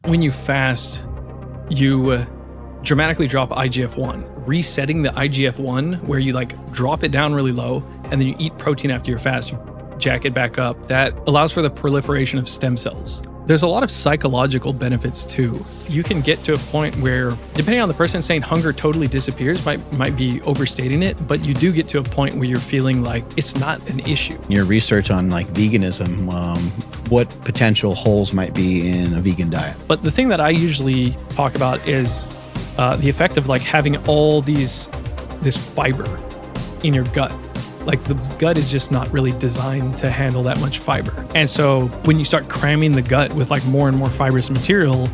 when you fast, you dramatically drop IGF-1. Resetting the IGF-1, where you like drop it down really low and then you eat protein after your fast, you jack it back up. That allows for the proliferation of stem cells. There's a lot of psychological benefits too. You can get to a point where, depending on the person, saying hunger totally disappears might be overstating it, but you do get to a point where you're feeling like it's not an issue. Your research on like veganism, what potential holes might be in a vegan diet? But the thing that I usually talk about is the effect of like having all this fiber in your gut. Like the gut is just not really designed to handle that much fiber. And so when you start cramming the gut with like more and more fibrous material,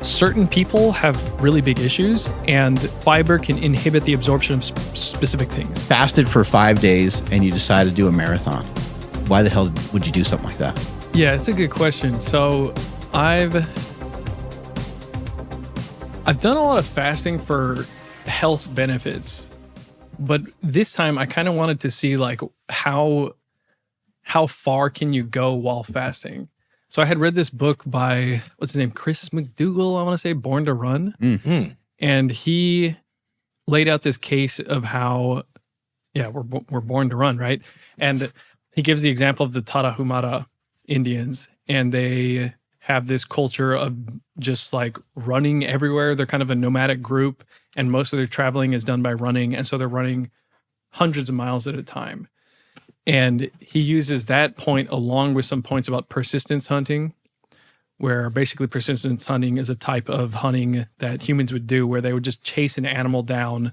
certain people have really big issues, and fiber can inhibit the absorption of specific things. Fasted for 5 days and you decide to do a marathon. Why the hell would you do something like that? Yeah, it's a good question. So I've done a lot of fasting for health benefits. But this time I kind of wanted to see like how far can you go while fasting? So I had read this book by, what's his name? Chris McDougall, I want to say, Born to Run. Mm-hmm. And he laid out this case of how, we're born to run, right? And he gives the example of the Tarahumara Indians, and they have this culture of just like running everywhere. They're kind of a nomadic group, and most of their traveling is done by running. And so they're running hundreds of miles at a time. And he uses that point along with some points about persistence hunting, where basically persistence hunting is a type of hunting that humans would do, where they would just chase an animal down,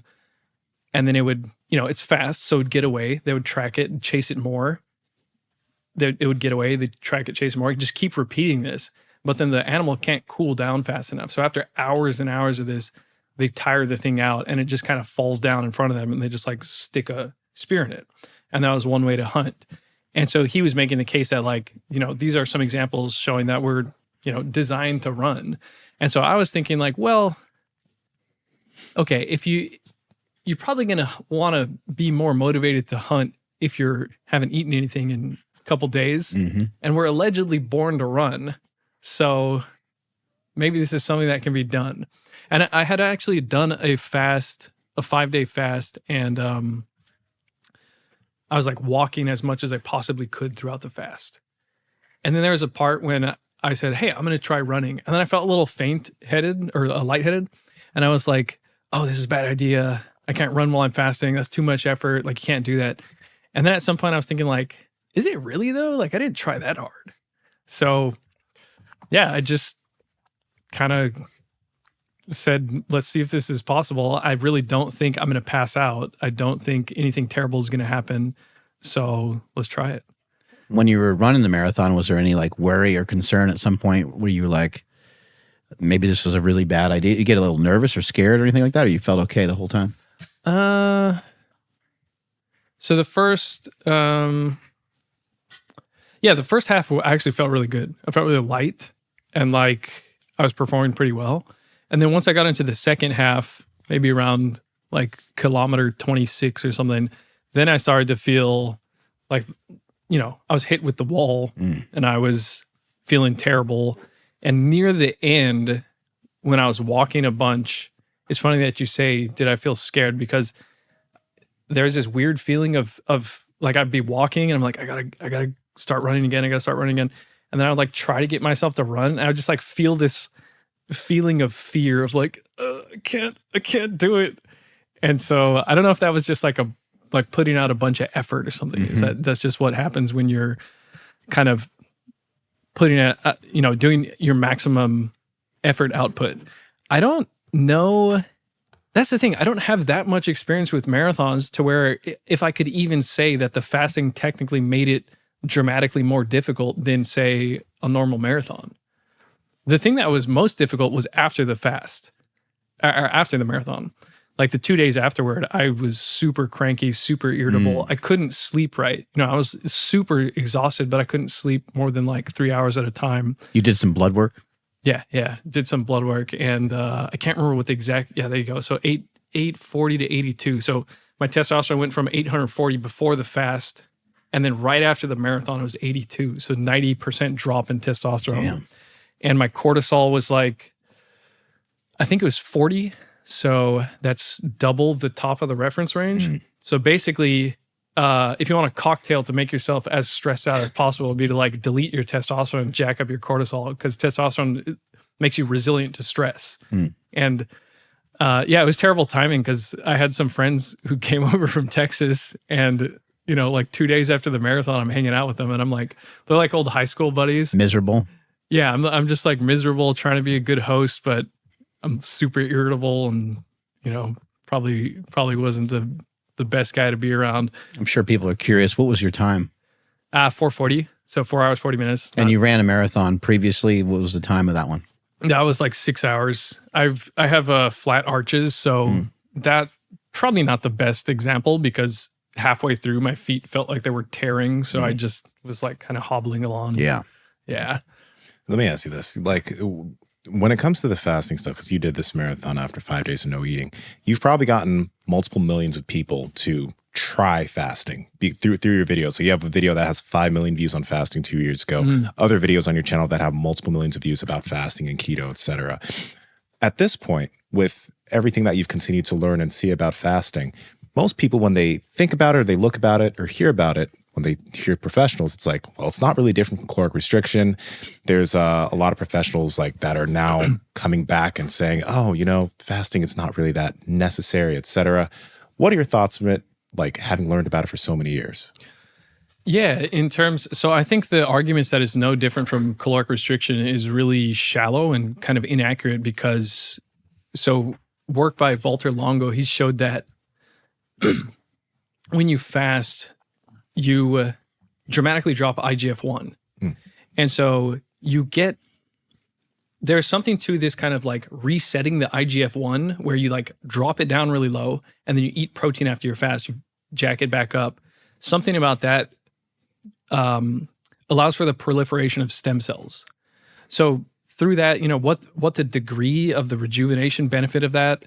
and then it would, it's fast, so it would get away. They would track it and chase it more. It would get away, they'd track it, chase it more. Just keep repeating this. But then the animal can't cool down fast enough. So after hours and hours of this, they tire the thing out and it just kind of falls down in front of them, and they just like stick a spear in it. And that was one way to hunt. And so he was making the case that like, these are some examples showing that we're, designed to run. And so I was thinking like, well, okay, if you're probably going to want to be more motivated to hunt if you haven't eaten anything in a couple days, Mm-hmm. and we're allegedly born to run. So maybe this is something that can be done. And I had actually done a 5-day fast, and I was like walking as much as I possibly could throughout the fast. And then there was a part when I said, hey, I'm going to try running. And then I felt a little faint-headed or lightheaded. And I was like, oh, this is a bad idea. I can't run while I'm fasting. That's too much effort. Like, you can't do that. And then at some point I was thinking like, is it really though? Like, I didn't try that hard. So yeah, I just kind of said, let's see if this is possible. I really don't think I'm going to pass out. I don't think anything terrible is going to happen. So let's try it. When you were running the marathon, was there any like worry or concern at some point where you were like, maybe this was a really bad idea? You get a little nervous or scared or anything like that? Or you felt okay the whole time? So the first, the first half I actually felt really good. I felt really light and like I was performing pretty well. And then once I got into the second half, maybe around like kilometer 26 or something, then I started to feel like, I was hit with the wall and I was feeling terrible. And near the end, when I was walking a bunch, it's funny that you say, did I feel scared? Because there's this weird feeling of like I'd be walking and I'm like, I gotta start running again. I gotta start running again. And then I would like try to get myself to run. And I would just like feel this feeling of fear of like, I can't do it. And so I don't know if that was just like putting out a bunch of effort or something. Mm-hmm. Is that's just what happens when you're kind of putting doing your maximum effort output. I don't know. That's the thing. I don't have that much experience with marathons to where if I could even say that the fasting technically made it dramatically more difficult than, say, a normal marathon. The thing that was most difficult was after the fast, or after the marathon. Like the 2 days afterward, I was super cranky, super irritable. I couldn't sleep right. I was super exhausted, but I couldn't sleep more than like 3 hours at a time. You did some blood work? Yeah. Did some blood work, and I can't remember what the exact, there you go. So 840 to 82. So my testosterone went from 840 before the fast, and then right after the marathon, it was 82. So 90% drop in testosterone. Damn. and my cortisol was like, I think it was 40. So that's double the top of the reference range. So basically, if you want a cocktail to make yourself as stressed out as possible, it'd be to like delete your testosterone and jack up your cortisol, because testosterone makes you resilient to stress. And it was terrible timing, because I had some friends who came over from Texas, and like 2 days after the marathon, I'm hanging out with them, and I'm like, they're like old high school buddies. Miserable. Yeah, I'm just like miserable, trying to be a good host, but I'm super irritable, and probably wasn't the best guy to be around. I'm sure people are curious. What was your time? 4:40, so 4 hours 40 minutes. And you ran a marathon previously. What was the time of that one? That was like 6 hours. I have flat arches, so that probably not the best example, because halfway through my feet felt like they were tearing, so I just was like kind of hobbling along. Yeah. Let me ask you this: like, when it comes to the fasting stuff, because you did this marathon after 5 days of no eating, you've probably gotten multiple millions of people to try fasting through your videos. So you have a video that has 5 million views on fasting 2 years ago, other videos on your channel that have multiple millions of views about fasting and keto, etc. At this point, with everything that you've continued to learn and see about fasting, most people, when they think about it, or they look about it, or hear about it, when they hear professionals, it's like, well, it's not really different from caloric restriction. There's a lot of professionals like that are now coming back and saying, oh, fasting is not really that necessary, etc. What are your thoughts on it, like having learned about it for so many years? Yeah, so I think the arguments that it's no different from caloric restriction is really shallow and kind of inaccurate, because work by Walter Longo, he showed that when you fast, you dramatically drop IGF-1. And so there's something to this kind of like resetting the IGF-1, where you like drop it down really low and then you eat protein after your fast, you jack it back up. Something about that allows for the proliferation of stem cells. So through that, what the degree of the rejuvenation benefit of that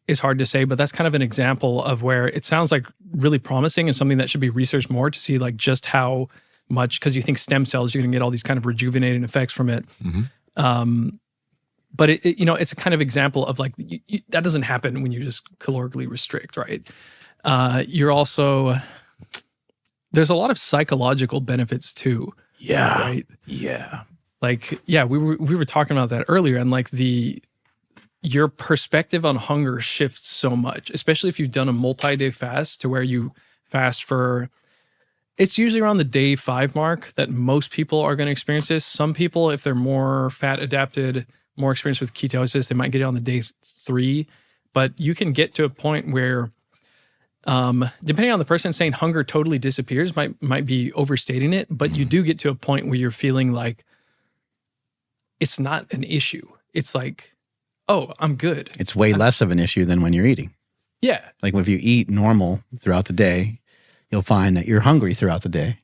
is hard to say, but that's kind of an example of where it sounds like really promising and something that should be researched more to see like just how much, because you think stem cells, you're going to get all these kind of rejuvenating effects from it. But it's a kind of example of like, that doesn't happen when you just calorically restrict, right? You're also, there's a lot of psychological benefits too. Yeah. Right? Yeah. Like, yeah, we were talking about that earlier, and like your perspective on hunger shifts so much, especially if you've done a multi-day fast, to where you fast for, it's usually around the day 5 mark that most people are going to experience this. Some people, if they're more fat adapted, more experienced with ketosis, they might get it on the day 3. But you can get to a point where, depending on the person, saying hunger totally disappears might be overstating it, but you do get to a point where you're feeling like it's not an issue. It's like, oh, I'm good. It's way less of an issue than when you're eating. Yeah. Like if you eat normal throughout the day, you'll find that you're hungry throughout the day.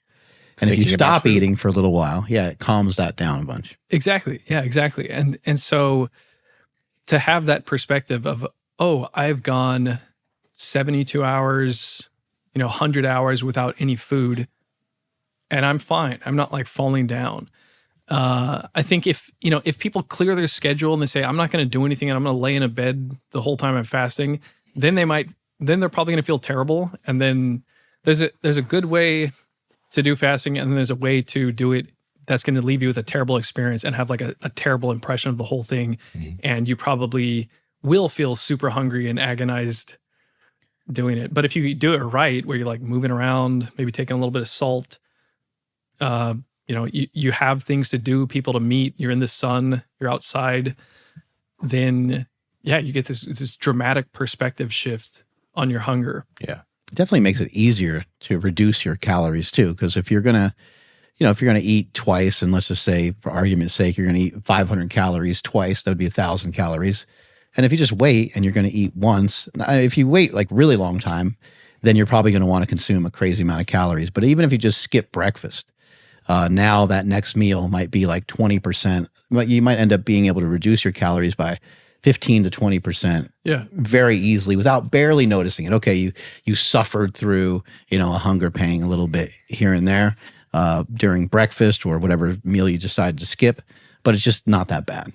And if you stop eating for a little while, it calms that down a bunch. Exactly. Yeah, exactly. And so to have that perspective of, oh, I've gone 72 hours, 100 hours without any food, and I'm fine. I'm not like falling down. I think if people clear their schedule and they say, I'm not going to do anything and I'm going to lay in a bed the whole time I'm fasting, then they're probably going to feel terrible. And then there's a good way to do fasting, and then there's a way to do it that's going to leave you with a terrible experience and have like a terrible impression of the whole thing. And you probably will feel super hungry and agonized doing it. But if you do it right, where you're like moving around, maybe taking a little bit of salt, you have things to do, people to meet, you're in the sun, you're outside, then you get this dramatic perspective shift on your hunger. Yeah. It definitely makes it easier to reduce your calories too. Because if you're gonna eat twice, and let's just say for argument's sake, you're gonna eat 500 calories twice, that would be 1,000 calories. And if you just wait and you're gonna eat once, if you wait like really long time, then you're probably gonna want to consume a crazy amount of calories. But even if you just skip breakfast, now that next meal might be like 20%. You might end up being able to reduce your calories by 15 to 20%. Yeah. Very easily without barely noticing it. Okay, you suffered through, a hunger pang a little bit here and there during breakfast or whatever meal you decided to skip. but it's just not that bad.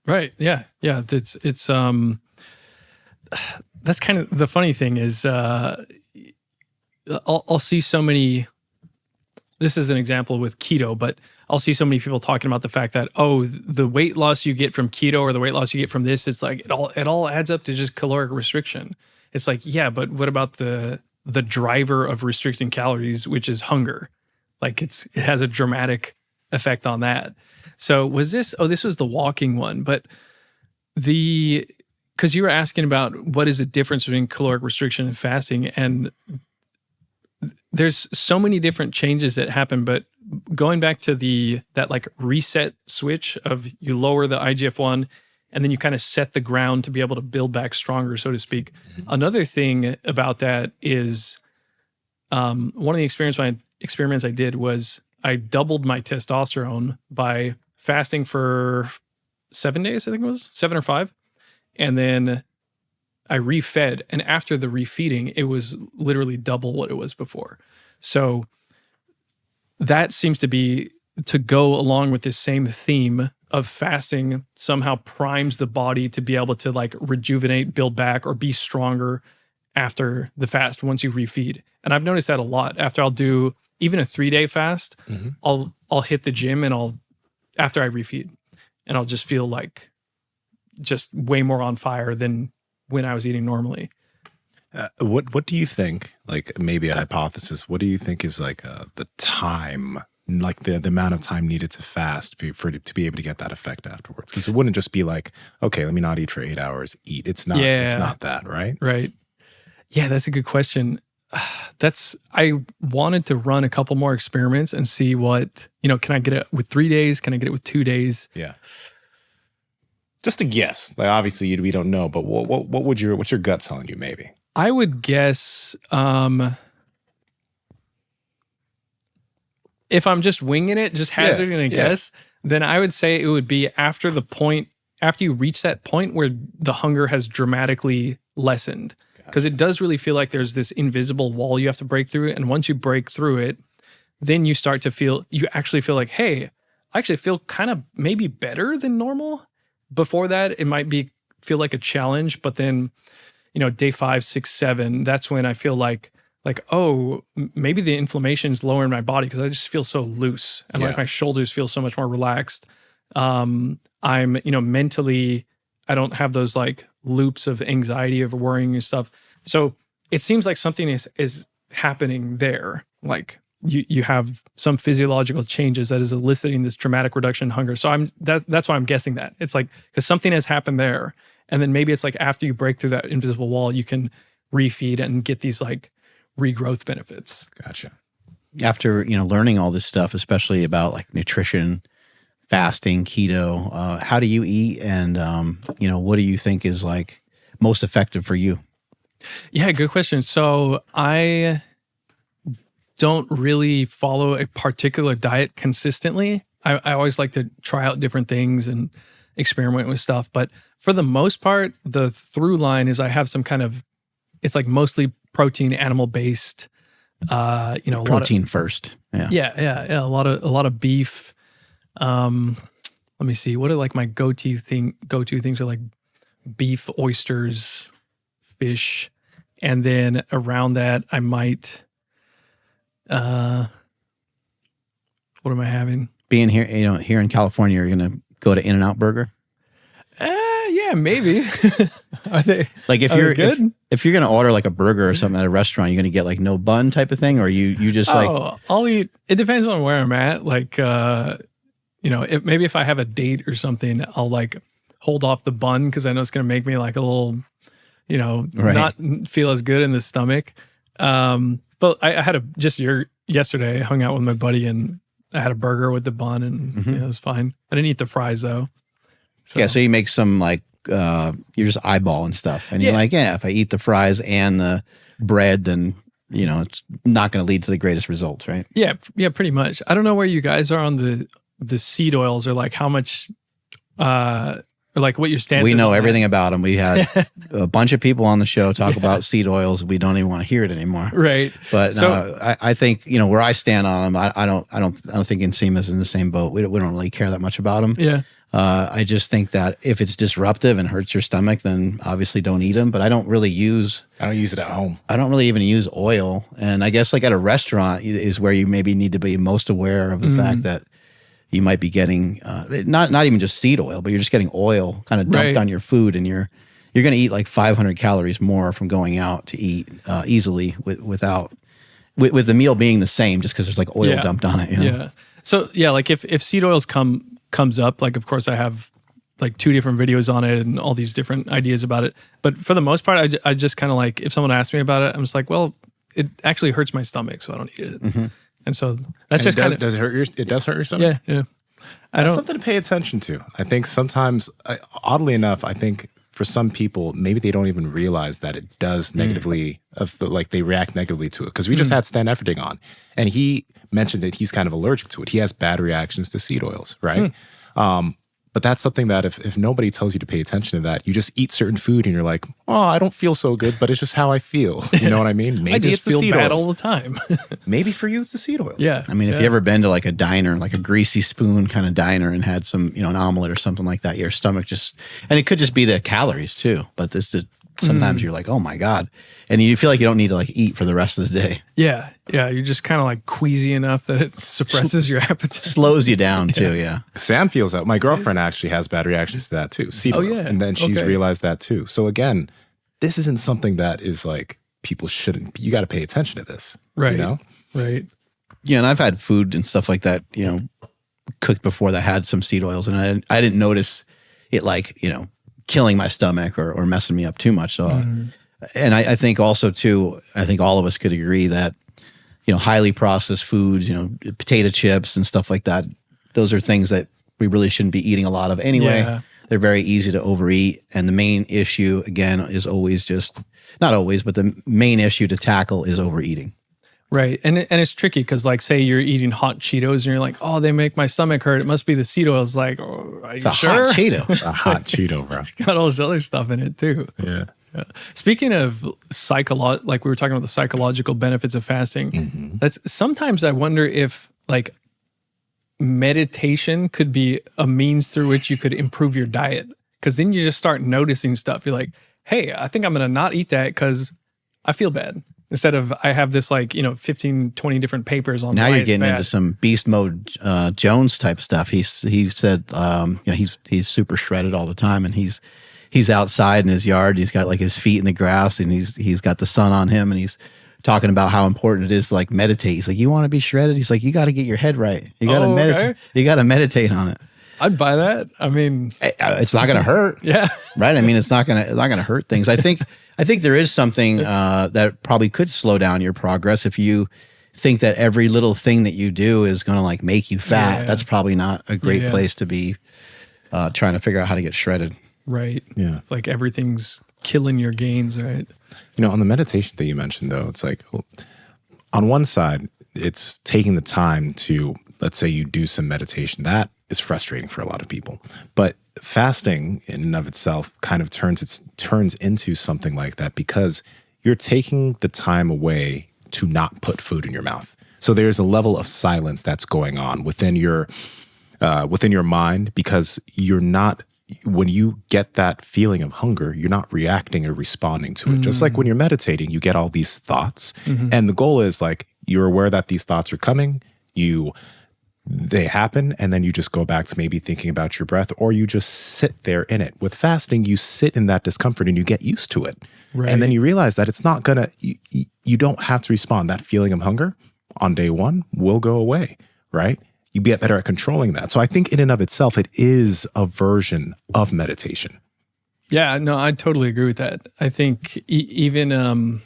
Right. Yeah. Yeah. It's that's kind of the funny thing is, I'll see so many, this is an example with keto, but I'll see so many people talking about the fact that, oh, the weight loss you get from keto or the weight loss you get from this, it's like, it all adds up to just caloric restriction. It's like, yeah, but what about the driver of restricting calories, which is hunger? Like it has a dramatic effect on that. So this was the walking one, but because you were asking about what is the difference between caloric restriction and fasting, and there's so many different changes that happen, but going back to that like reset switch of you lower the IGF-1 and then you kind of set the ground to be able to build back stronger, so to speak. Another thing about that is one of the experiments I did was I doubled my testosterone by fasting for 7 days, I think it was 7 or 5. And then I refed. And after the refeeding, it was literally double what it was before. So that seems to go along with this same theme of fasting somehow primes the body to be able to like rejuvenate, build back, or be stronger after the fast once you refeed. And I've noticed that a lot. After I'll do even a 3-day fast, I'll hit the gym and after I refeed, and I'll just feel like just way more on fire than when I was eating normally. What do you think, like maybe a hypothesis, what do you think is like the time, like the amount of time needed to fast to be able to get that effect afterwards? Because it wouldn't just be like, okay, let me not eat for 8 hours, eat. It's not that, right? Right. Yeah, that's a good question. I wanted to run a couple more experiments and see what, can I get it with 3 days? Can I get it with 2 days? Yeah. Just a guess. Like obviously we don't know, but what's your gut telling you maybe? I would guess if I'm just winging it, just hazarding a guess, then I would say it would be after you reach that point where the hunger has dramatically lessened. Because it does really feel like there's this invisible wall you have to break through. And once you break through it, then you actually feel like, hey, I actually feel kind of maybe better than normal. Before that, it might feel like a challenge. But then, day 5, 6, 7, that's when I feel like, oh, maybe the inflammation's lower in my body because I just feel so loose. And like my shoulders feel so much more relaxed. I'm, mentally, I don't have those like loops of anxiety, of worrying and stuff. So it seems like something is happening there. Like you have some physiological changes that is eliciting this dramatic reduction in hunger. So that's why I'm guessing that. It's like, because something has happened there. And then maybe it's like after you break through that invisible wall, you can refeed and get these like regrowth benefits. Gotcha. After, learning all this stuff, especially about like nutrition, fasting, keto, how do you eat? And, what do you think is like most effective for you? Yeah, good question. So I don't really follow a particular diet consistently. I always like to try out different things and experiment with stuff. But for the most part, the through line is I have some kind of, it's like mostly protein, animal-based, protein first. Yeah. A lot of beef. Let me see. What are like my go-to things are like beef, oysters, fish. And then around that, I might, what am I having? Being here, here in California, you're going to go to In-N-Out Burger? Yeah, maybe. Are they like if you're good? If you're going to order like a burger or something at a restaurant, you're going to get like no bun type of thing, or you just I'll eat. It depends on where I'm at. Like, maybe if I have a date or something, I'll like hold off the bun because I know it's going to make me like a little, not feel as good in the stomach. But I had yesterday I hung out with my buddy and I had a burger with the bun and it was fine. I didn't eat the fries though. So you make some like, you're just eyeballing stuff and you're like, if I eat the fries and the bread, then, it's not going to lead to the greatest results, right? Yeah, pretty much. I don't know where you guys are on the seed oils or like how much, or like what your stance is. We know everything about them. We had a bunch of people on the show talk about seed oils. We don't even want to hear it anymore. Right. But I think, where I stand on them, I don't think Nsima's in the same boat. We don't really care that much about them. Yeah. I just think that if it's disruptive and hurts your stomach, then obviously don't eat them. But I don't use it at home. I don't really even use oil. And I guess like at a restaurant is where you maybe need to be most aware of the fact that you might be getting not even just seed oil, but you're just getting oil kind of dumped on your food, and you're going to eat like 500 calories more from going out to eat easily with the meal being the same, just because there's like oil dumped on it. You know? Yeah. So yeah, like if seed oils comes up, like of course I have like 2 different videos on it and all these different ideas about it. But for the most part, I just kind of like, if someone asks me about it, I'm just like, well, it actually hurts my stomach, so I don't eat it. Mm-hmm. And so that's just kind of, does it hurt it does hurt your stomach? Yeah. That's something to pay attention to. I think sometimes, oddly enough, I think for some people, maybe they don't even realize that it does negatively, like they react negatively to it. Because we just had Stan Efferding on, and he mentioned that he's kind of allergic to it. He has bad reactions to seed oils, right? But that's something that if nobody tells you to pay attention to that, you just eat certain food and you're like, oh, I don't feel so good, but it's just how I feel. You know what I mean? Maybe it's the seed bad oils all the time. Maybe for you, it's the seed oils. Yeah. I mean, if you ever been to like a diner, like a greasy spoon kind of diner, and had some, an omelet or something like that, your stomach and it could just be the calories too, but sometimes you're like, oh my God. And you feel like you don't need to like eat for the rest of the day. Yeah. You're just kind of like queasy enough that it suppresses your appetite. Slows you down too, yeah. Sam feels that. My girlfriend actually has bad reactions to that too. Seed oils. Yeah. And then she's realized that too. So again, this isn't something that is like people shouldn't, you got to pay attention to this. Right. You know? Right. Yeah. And I've had food and stuff like that, cooked before that had some seed oils, and I didn't notice it like, killing my stomach or messing me up too much. So, and I think also too, I think all of us could agree that, highly processed foods, potato chips and stuff like that, those are things that we really shouldn't be eating a lot of anyway. Yeah. They're very easy to overeat. And the main issue, again, is always not always, but the main issue to tackle is overeating. Right. And it's tricky because, like, say you're eating hot Cheetos and you're like, oh, they make my stomach hurt. It must be the seed oils. Like, oh, are you It's a sure? hot Cheeto. It's a hot Cheeto, bro. It's got all this other stuff in it too. Yeah. Speaking of like we were talking about the psychological benefits of fasting, that's sometimes I wonder if like meditation could be a means through which you could improve your diet. Because then you just start noticing stuff. You're like, hey, I think I'm going to not eat that because I feel bad. Instead of I have this like, 15, 20 different papers on now why you're it's getting bad. into some beast mode Jones type stuff. He said he's super shredded all the time, and he's outside in his yard. He's got like his feet in the grass, and he's got the sun on him, and he's talking about how important it is to like meditate. He's like, you want to be shredded? He's like, you got to get your head right. You got to meditate. Okay. You got to meditate on it. I'd buy that. I mean, it's not going to hurt. Yeah. Right. I mean, it's not going to hurt things. I think there is something that probably could slow down your progress if you think that every little thing that you do is going to like make you fat. Yeah. That's probably not a great place to be trying to figure out how to get shredded. Right. Yeah. It's like everything's killing your gains, right? On the meditation that you mentioned, though, it's like on one side, it's taking the time to, let's say you do some meditation. That is frustrating for a lot of people. But fasting in and of itself kind of turns into something like that because you're taking the time away to not put food in your mouth. So there's a level of silence that's going on within your mind because you're not, when you get that feeling of hunger, you're not reacting or responding to it. Just like when you're meditating, you get all these thoughts. And the goal is like, you're aware that these thoughts are coming, they happen, and then you just go back to maybe thinking about your breath, or you just sit there in it. With fasting, you sit in that discomfort and you get used to it. Right. And then you realize that it's not gonna, you don't have to respond. That feeling of hunger on day one will go away, right? You get better at controlling that. So I think in and of itself, it is a version of meditation. Yeah, no, I totally agree with that. I think even,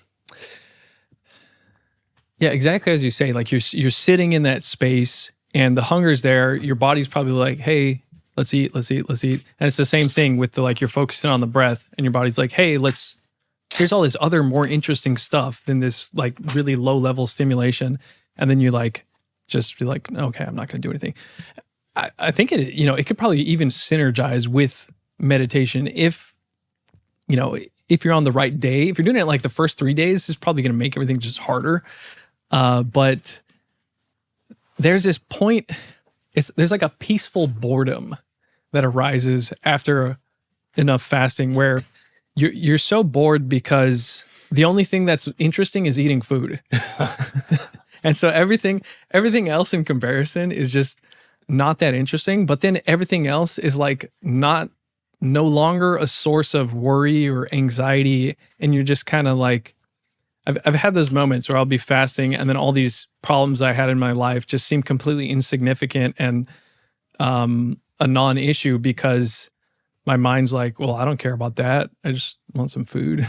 exactly as you say, like you're sitting in that space and the hunger's there. Your body's probably like, hey, let's eat. And it's the same thing with you're focusing on the breath and your body's like, hey, here's all this other more interesting stuff than this like really low level stimulation. And then you like, just be like, okay, I'm not going to do anything. I think it could probably even synergize with meditation if you're on the right day. If you're doing it like the first 3 days, it's probably going to make everything just harder. But there's this point, there's like a peaceful boredom that arises after enough fasting where you're so bored because the only thing that's interesting is eating food. And so everything else in comparison is just not that interesting. But then everything else is like no longer a source of worry or anxiety. And you're just kind of like, I've had those moments where I'll be fasting and then all these problems I had in my life just seem completely insignificant and a non-issue because my mind's like, well, I don't care about that. I just want some food.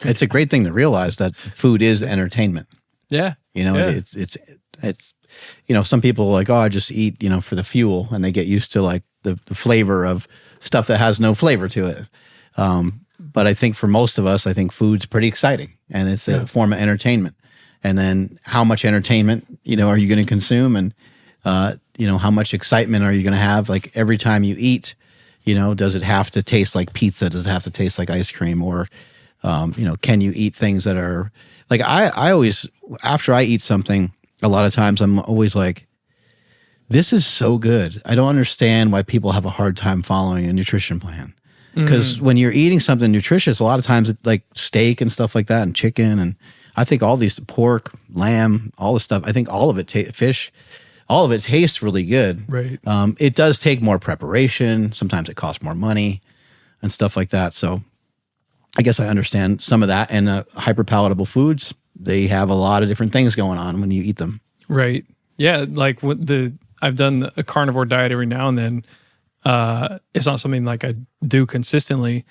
It's a great thing to realize that food is entertainment. Yeah. It's some people are like, oh, I just eat, for the fuel, and they get used to like the flavor of stuff that has no flavor to it. But I think for most of us, I think food's pretty exciting and it's a form of entertainment. And then how much entertainment, are you going to consume? And, how much excitement are you going to have? Like every time you eat, does it have to taste like pizza? Does it have to taste like ice cream? Or, can you eat things that are like, I always, after I eat something, a lot of times I'm always like, this is so good. I don't understand why people have a hard time following a nutrition plan. Because when you're eating something nutritious, a lot of times it's like steak and stuff like that and chicken. And I think all these pork, lamb, all this stuff, I think all of it, fish, all of it tastes really good. Right. It does take more preparation. Sometimes it costs more money and stuff like that. So I guess I understand some of that. And hyper-palatable foods, they have a lot of different things going on when you eat them. Right. Yeah. Like I've done a carnivore diet every now and then. It's not something like I do consistently,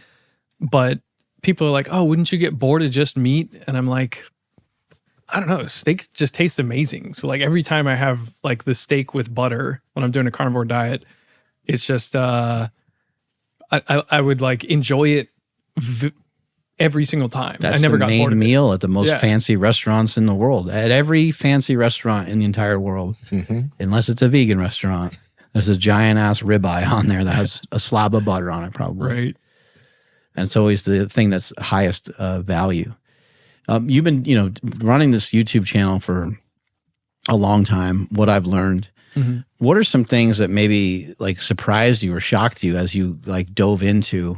but people are like, oh, wouldn't you get bored of just meat? And I'm like, I don't know. Steak just tastes amazing. So like every time I have like the steak with butter when I'm doing a carnivore diet, it's just, I would like enjoy it every single time. That's I never the got bored main of meal at the most fancy restaurants in the world. At every fancy restaurant in the entire world, unless it's a vegan restaurant. There's a giant ass ribeye on there that has a slab of butter on it, probably. Right. And it's always the thing that's highest value. You've been, running this YouTube channel for a long time. What I've learned, what are some things that maybe like surprised you or shocked you as you like dove into,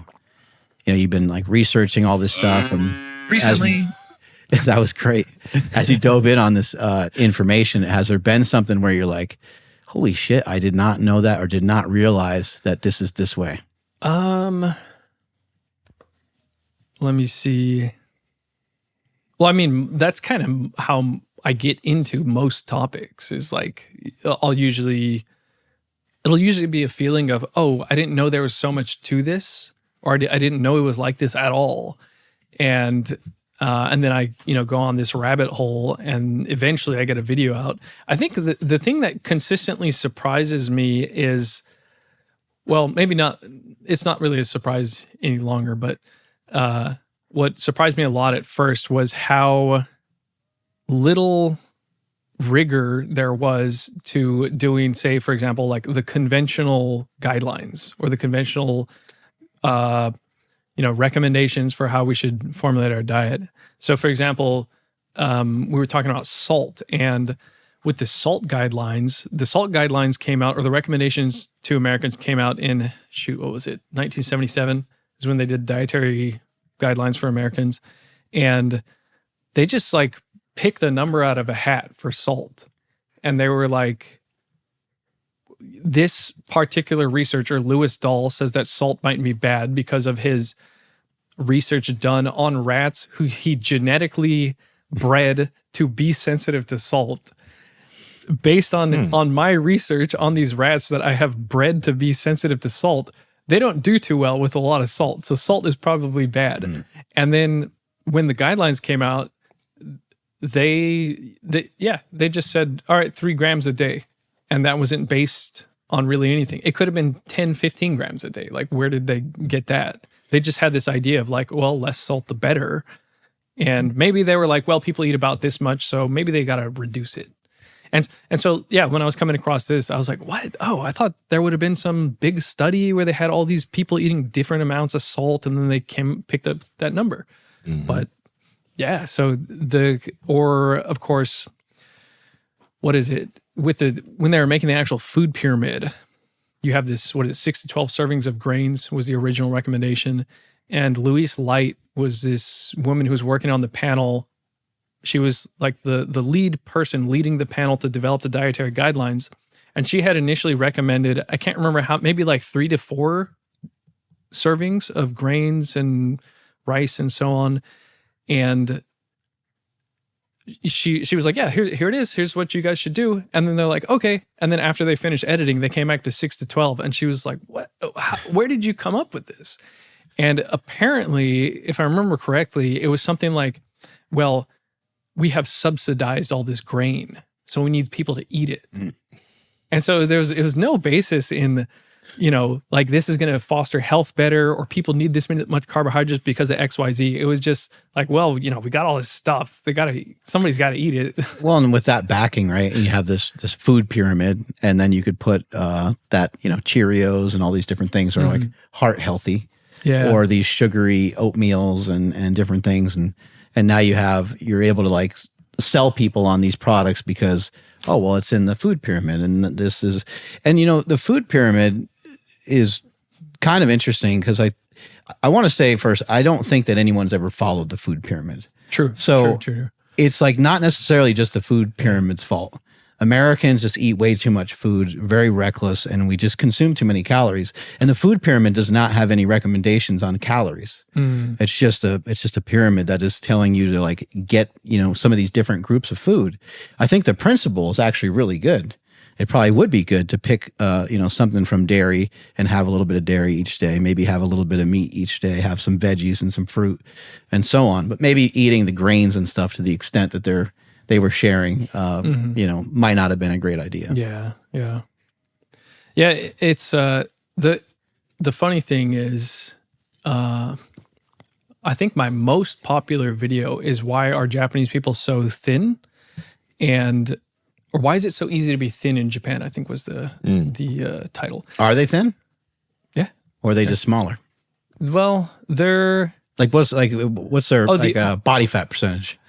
you've been like researching all this stuff and recently. That was great. As you dove in on this information, has there been something where you're like, holy shit, I did not know that or did not realize that this is this way? Let me see. Well, I mean, that's kind of how I get into most topics is like, it'll usually be a feeling of, oh, I didn't know there was so much to this, or I didn't know it was like this at all. And then I, go on this rabbit hole and eventually I get a video out. I think the thing that consistently surprises me is, well, maybe not, it's not really a surprise any longer, but what surprised me a lot at first was how little rigor there was to doing, say, for example, like the conventional guidelines or the conventional recommendations for how we should formulate our diet. So for example, we were talking about salt, and with the salt guidelines came out, or the recommendations to Americans came out in, 1977 is when they did dietary guidelines for Americans. And they just like picked a number out of a hat for salt. And they were like, this particular researcher, Lewis Dahl, says that salt might be bad because of his research done on rats who he genetically bred to be sensitive to salt. Based on my research on these rats that I have bred to be sensitive to salt, they don't do too well with a lot of salt. So salt is probably bad. And then when the guidelines came out, they just said, all right, 3 grams a day. And that wasn't based on really anything. It could have been 10, 15 grams a day. Like, where did they get that? They just had this idea of like, well, less salt, the better. And maybe they were like, well, people eat about this much, so maybe they got to reduce it. And so, yeah, when I was coming across this, I was like, what? Oh, I thought there would have been some big study where they had all these people eating different amounts of salt and then they picked up that number. But yeah, so of course, what is it? When they were making the actual food pyramid, you have this, 6 to 12 servings of grains was the original recommendation. And Louise Light was this woman who was working on the panel. She was like the lead person leading the panel to develop the dietary guidelines. And she had initially recommended, I can't remember how, maybe like 3 to 4 servings of grains and rice and so on. And she was like, yeah, here it is. Here's what you guys should do. And then they're like, okay. And then after they finished editing, they came back to 6 to 12. And she was like, what? Where did you come up with this? And apparently, if I remember correctly, it was something like, well, we have subsidized all this grain, so we need people to eat it. Mm. And so it was no basis in, like this is going to foster health better, or people need this much carbohydrates because of XYZ. It was just like, well, we got all this stuff. Somebody's got to eat it. Well, and with that backing, right, and you have this food pyramid, and then you could put that, Cheerios and all these different things are like heart healthy. Yeah. Or these sugary oatmeals and different things. And now you're able to like sell people on these products because, oh, well, it's in the food pyramid. And the food pyramid is kind of interesting because I want to say first, I don't think that anyone's ever followed the food pyramid. True. So true. It's like not necessarily just the food pyramid's fault. Americans just eat way too much food, very reckless, and we just consume too many calories. And the food pyramid does not have any recommendations on calories. Mm. It's just a pyramid that is telling you to like get, some of these different groups of food. I think the principle is actually really good. It probably would be good to pick, something from dairy and have a little bit of dairy each day, maybe have a little bit of meat each day, have some veggies and some fruit and so on. But maybe eating the grains and stuff to the extent that they were sharing, might not have been a great idea. Yeah. It's the funny thing is, I think my most popular video is why are Japanese people so thin, or why is it so easy to be thin in Japan? I think was the title. Are they thin? Yeah. Or are they just smaller? Well, they're like what's their body fat percentage?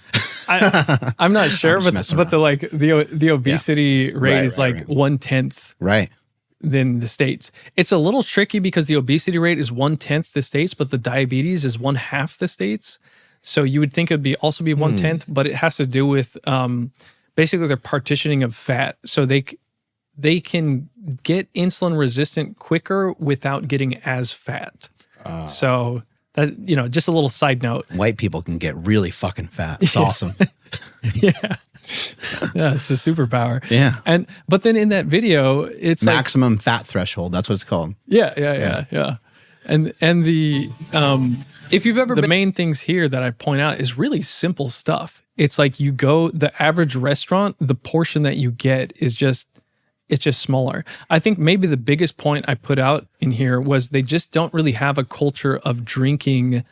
I'm not sure, but the obesity rate is like 1/10 right than the States. It's a little tricky because the obesity rate is 1/10 the States, but the diabetes is 1/2 the States. So you would think it would also be 1/10, but it has to do with basically their partitioning of fat. So they can get insulin resistant quicker without getting as fat. So that, just a little side note. White people can get really fucking fat. It's awesome. Yeah, it's a superpower. Yeah. But then in that video, it's maximum fat threshold. That's what it's called. Yeah. And the if you've ever the main things here that I point out is really simple stuff. It's like the average restaurant, the portion that you get is just smaller. I think maybe the biggest point I put out in here was they just don't really have a culture of drinking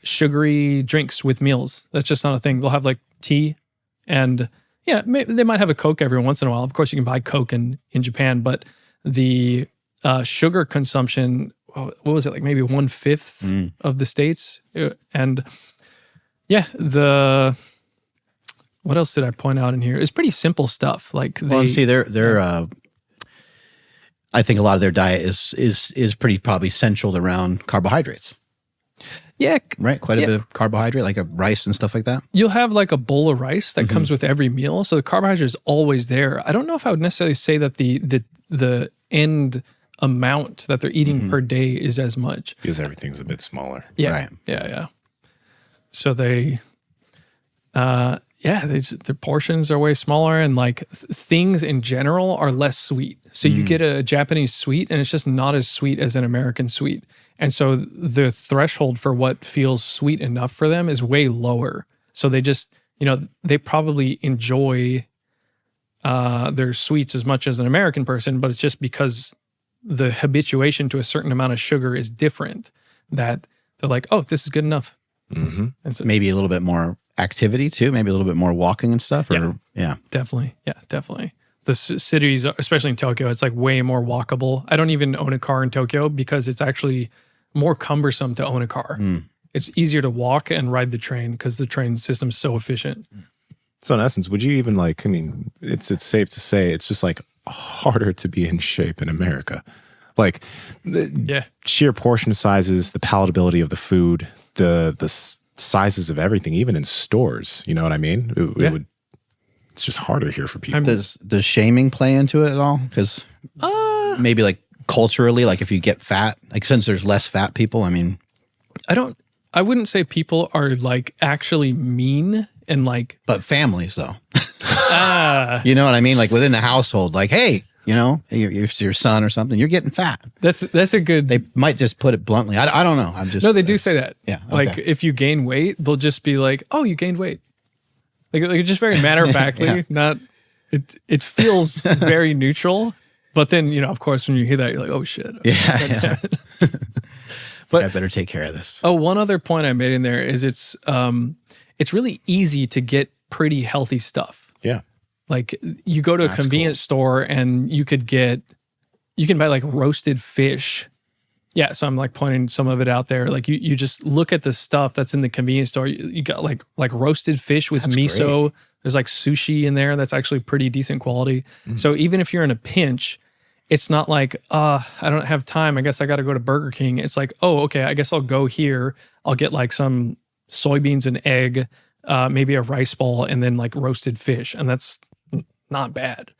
sugary drinks with meals. That's just not a thing. They'll have like tea and they might have a Coke every once in a while. Of course, you can buy Coke in Japan, but the sugar consumption, what was it, like maybe 1/5 of the States? And what else did I point out in here? It's pretty simple stuff. Like they're I think a lot of their diet is pretty probably centered around carbohydrates. Yeah. Right? Quite a bit of carbohydrate, like a rice and stuff like that. You'll have like a bowl of rice that comes with every meal. So the carbohydrate is always there. I don't know if I would necessarily say that the end amount that they're eating per day is as much. Because everything's a bit smaller. Yeah. Right. Yeah. So they... their portions are way smaller, and like things in general are less sweet. So you get a Japanese sweet and it's just not as sweet as an American sweet. And so the threshold for what feels sweet enough for them is way lower. So they just, they probably enjoy their sweets as much as an American person, but it's just because the habituation to a certain amount of sugar is different that they're like, oh, this is good enough. Mm-hmm. And so, maybe a little bit more activity too, maybe a little bit more walking and stuff. Definitely. The cities, especially in Tokyo, it's like way more walkable. I don't even own a car in Tokyo because it's actually more cumbersome to own a car. It's easier to walk and ride the train because the train system is so efficient. So in essence, would you even it's safe to say it's just like harder to be in shape in America. Like the Yeah. sheer portion sizes, the palatability of the food, the sizes of everything, even in stores. You know what I mean? It's just harder here for people. Does shaming play into it at all? Because maybe like culturally, like if you get fat, like since there's less fat people, I mean, I wouldn't say people are like actually mean and like, but families though. You know what I mean? Like within the household, like, hey, you know, your son or something, you're getting fat. that's a good. They might just put it bluntly. I don't know. I'm just No, they do say that. Yeah, okay. Like if you gain weight, they'll just be like, "Oh, you gained weight." Like just very matter of factly. Yeah. Not. It feels very neutral, but then of course when you hear that, you're like, "Oh shit." Yeah. But I better take care of this. Oh, one other point I made in there is it's really easy to get pretty healthy stuff. Yeah. Like you go to a convenience store and you can buy like roasted fish. Yeah. So I'm like pointing some of it out there. Like you just look at the stuff that's in the convenience store. You got like roasted fish with miso. Great. There's like sushi in there. That's actually pretty decent quality. So even if you're in a pinch, it's not like, I don't have time. I guess I got to go to Burger King. It's like, oh, okay, I guess I'll go here. I'll get like some soybeans and egg, maybe a rice ball, and then like roasted fish. And that's not bad.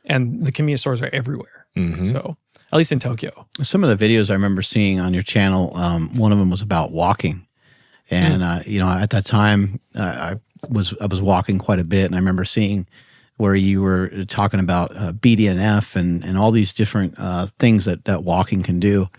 And the convenience stores are everywhere. So at least in Tokyo. Some of the videos I remember seeing on your channel, one of them was about walking. And, at that time, I was walking quite a bit. And I remember seeing where you were talking about BDNF and all these different things that walking can do.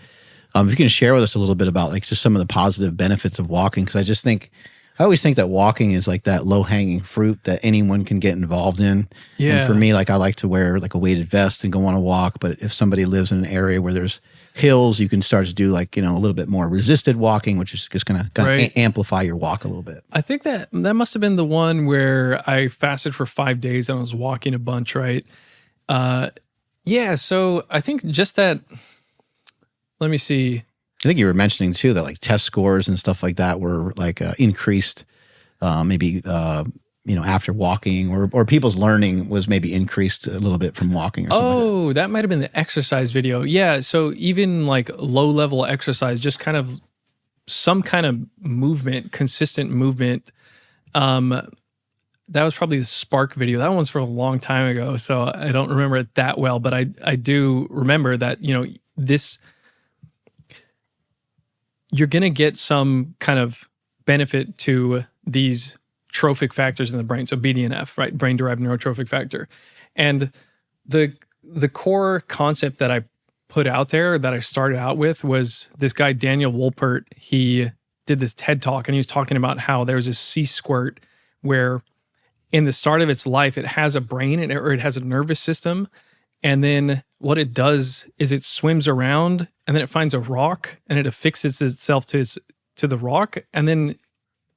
If you can share with us a little bit about like just some of the positive benefits of walking, because I always think that walking is like that low-hanging fruit that anyone can get involved in. Yeah. And for me, like I like to wear like a weighted vest and go on a walk. But if somebody lives in an area where there's hills, you can start to do like, a little bit more resisted walking, which is just going to Right. amplify your walk a little bit. I think that must have been the one where I fasted for 5 days and I was walking a bunch, right? Yeah. So I think just that, let me see. I think you were mentioning too that like test scores and stuff like that were like increased, maybe after walking, or people's learning was maybe increased a little bit from walking or something. Oh, that might have been the exercise video. Yeah. So even like low level exercise, just kind of some kind of movement, consistent movement. That was probably the Spark video. That one's from a long time ago, so I don't remember it that well. But I do remember that you're going to get some kind of benefit to these trophic factors in the brain. So BDNF, right? Brain-derived neurotrophic factor. And the core concept that I put out there that I started out with was this guy, Daniel Wolpert. He did this TED Talk and he was talking about how there's a sea squirt where in the start of its life, it has a brain or it has a nervous system. And then what it does is it swims around and then it finds a rock and it affixes itself to the rock and then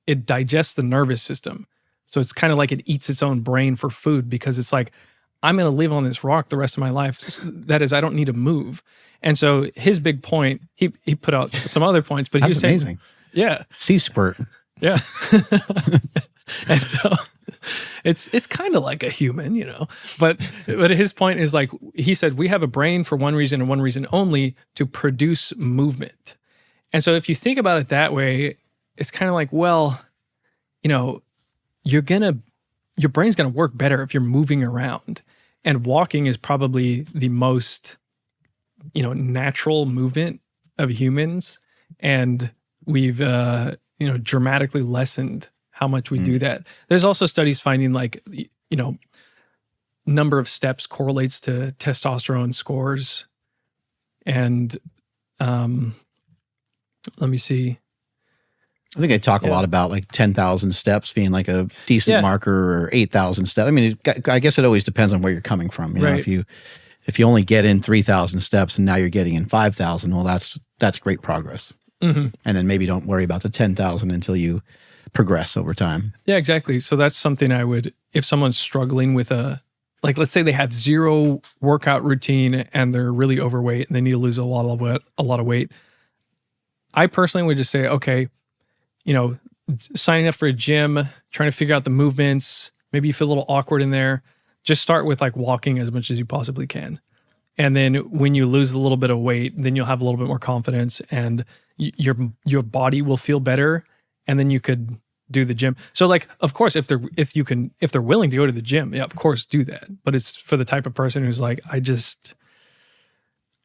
it digests the nervous system. So it's kind of like it eats its own brain for food because it's like, I'm going to live on this rock the rest of my life. That is, I don't need to move. And so his big point, he put out some other points, but he was saying, amazing. Yeah. Sea squirt. Yeah. And so it's kind of like a human, but his point is like, he said, we have a brain for one reason and one reason only, to produce movement. And so if you think about it that way, it's kind of like, well, your brain's going to work better if you're moving around, and walking is probably the most, natural movement of humans. And we've, dramatically lessened how much we do that. There's also studies finding like, number of steps correlates to testosterone scores. And let me see. I think I talk a lot about like 10,000 steps being like a decent marker, or 8,000 steps. I mean, I guess it always depends on where you're coming from. You know, if you only get in 3,000 steps and now you're getting in 5,000, well, that's great progress. And then maybe don't worry about the 10,000 until you progress over time. Yeah, exactly. So that's something I would, if someone's struggling with let's say they have zero workout routine and they're really overweight and they need to lose a lot of weight. I personally would just say, okay, signing up for a gym, trying to figure out the movements, maybe you feel a little awkward in there, just start with like walking as much as you possibly can. And then when you lose a little bit of weight, then you'll have a little bit more confidence and your body will feel better. And then you could do the gym. So like, of course, if they're willing to go to the gym, yeah, of course do that. But it's for the type of person who's like, I just,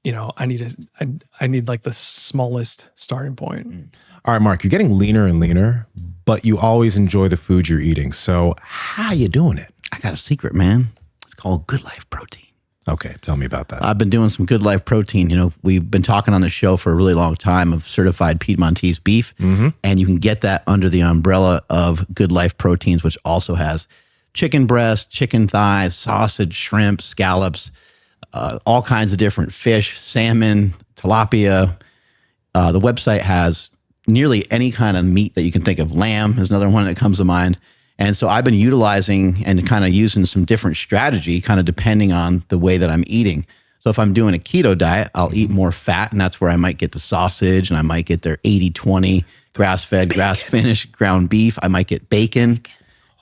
I need like the smallest starting point. All right, Mark, you're getting leaner and leaner, but you always enjoy the food you're eating. So how you doing it? I got a secret, man. It's called Good Life Protein. Okay, tell me about that. I've been doing some Good Life Protein. We've been talking on the show for a really long time of certified Piedmontese beef, and you can get that under the umbrella of Good Life Proteins, which also has chicken breast, chicken thighs, sausage, shrimp, scallops, all kinds of different fish, salmon, tilapia. The website has nearly any kind of meat that you can think of. Lamb is another one that comes to mind. And so I've been utilizing and kind of using some different strategy, kind of depending on the way that I'm eating. So if I'm doing a keto diet, I'll eat more fat, and that's where I might get the sausage, and I might get their 80-20 grass-fed, grass-finished ground beef. I might get bacon.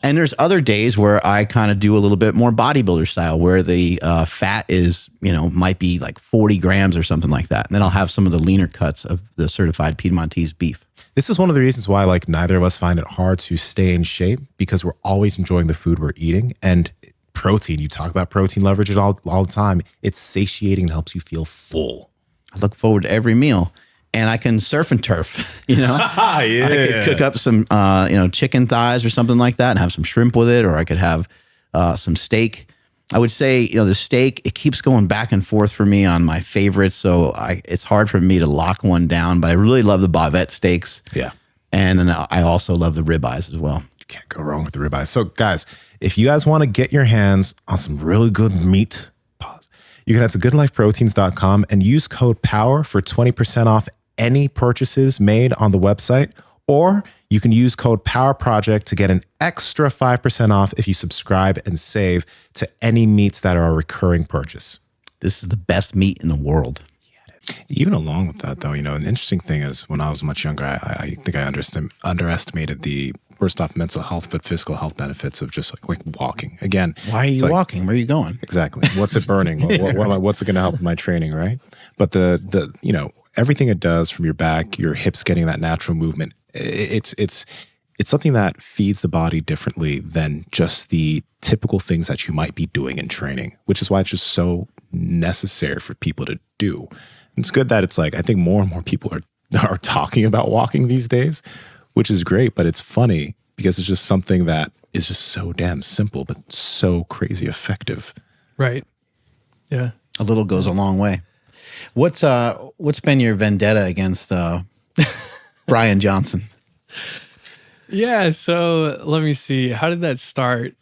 And there's other days where I kind of do a little bit more bodybuilder style, where the fat is, might be like 40 grams or something like that. And then I'll have some of the leaner cuts of the certified Piedmontese beef. This is one of the reasons why neither of us find it hard to stay in shape, because we're always enjoying the food we're eating. And protein, you talk about protein leverage all the time. It's satiating and helps you feel full. I look forward to every meal. And I can surf and turf, Yeah. I could cook up some, chicken thighs or something like that and have some shrimp with it, or I could have some steak. I would say, the steak, it keeps going back and forth for me on my favorites. So it's hard for me to lock one down, but I really love the bavette steaks. Yeah. And then I also love the ribeyes as well. You can't go wrong with the ribeyes. So guys, if you guys want to get your hands on some really good meat, you can head to goodlifeproteins.com and use code POWER for 20% off any purchases made on the website, or you can use code POWERPROJECT to get an extra 5% off if you subscribe and save to any meats that are a recurring purchase. This is the best meat in the world. Even along with that, though, an interesting thing is when I was much younger, I think I underestimated the, first off, mental health, but physical health benefits of just like walking. Again, why are you walking? Where are you going? Exactly. What's it burning? What's it going to help with my training, right? But the everything it does from your back, your hips getting that natural movement, it's something that feeds the body differently than just the typical things that you might be doing in training, which is why it's just so necessary for people to do. And it's good that it's like, I think more and more people are talking about walking these days, which is great, but it's funny because it's just something that is just so damn simple, but so crazy effective. Right. Yeah. A little goes a long way. What's been your vendetta against Brian Johnson? Yeah, so let me see. How did that start?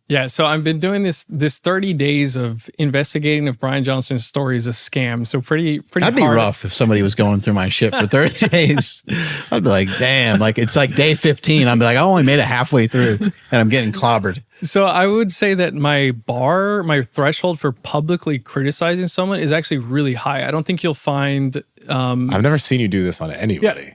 Yeah, so I've been doing this 30 days of investigating if Brian Johnson's story is a scam. So pretty That'd be rough if somebody was going through my shit for 30 days. I'd be like, damn, like it's like day 15. I'd be like, I only made it halfway through and I'm getting clobbered. So I would say that my threshold for publicly criticizing someone is actually really high. I don't think you'll find... I've never seen you do this on anybody. Yeah.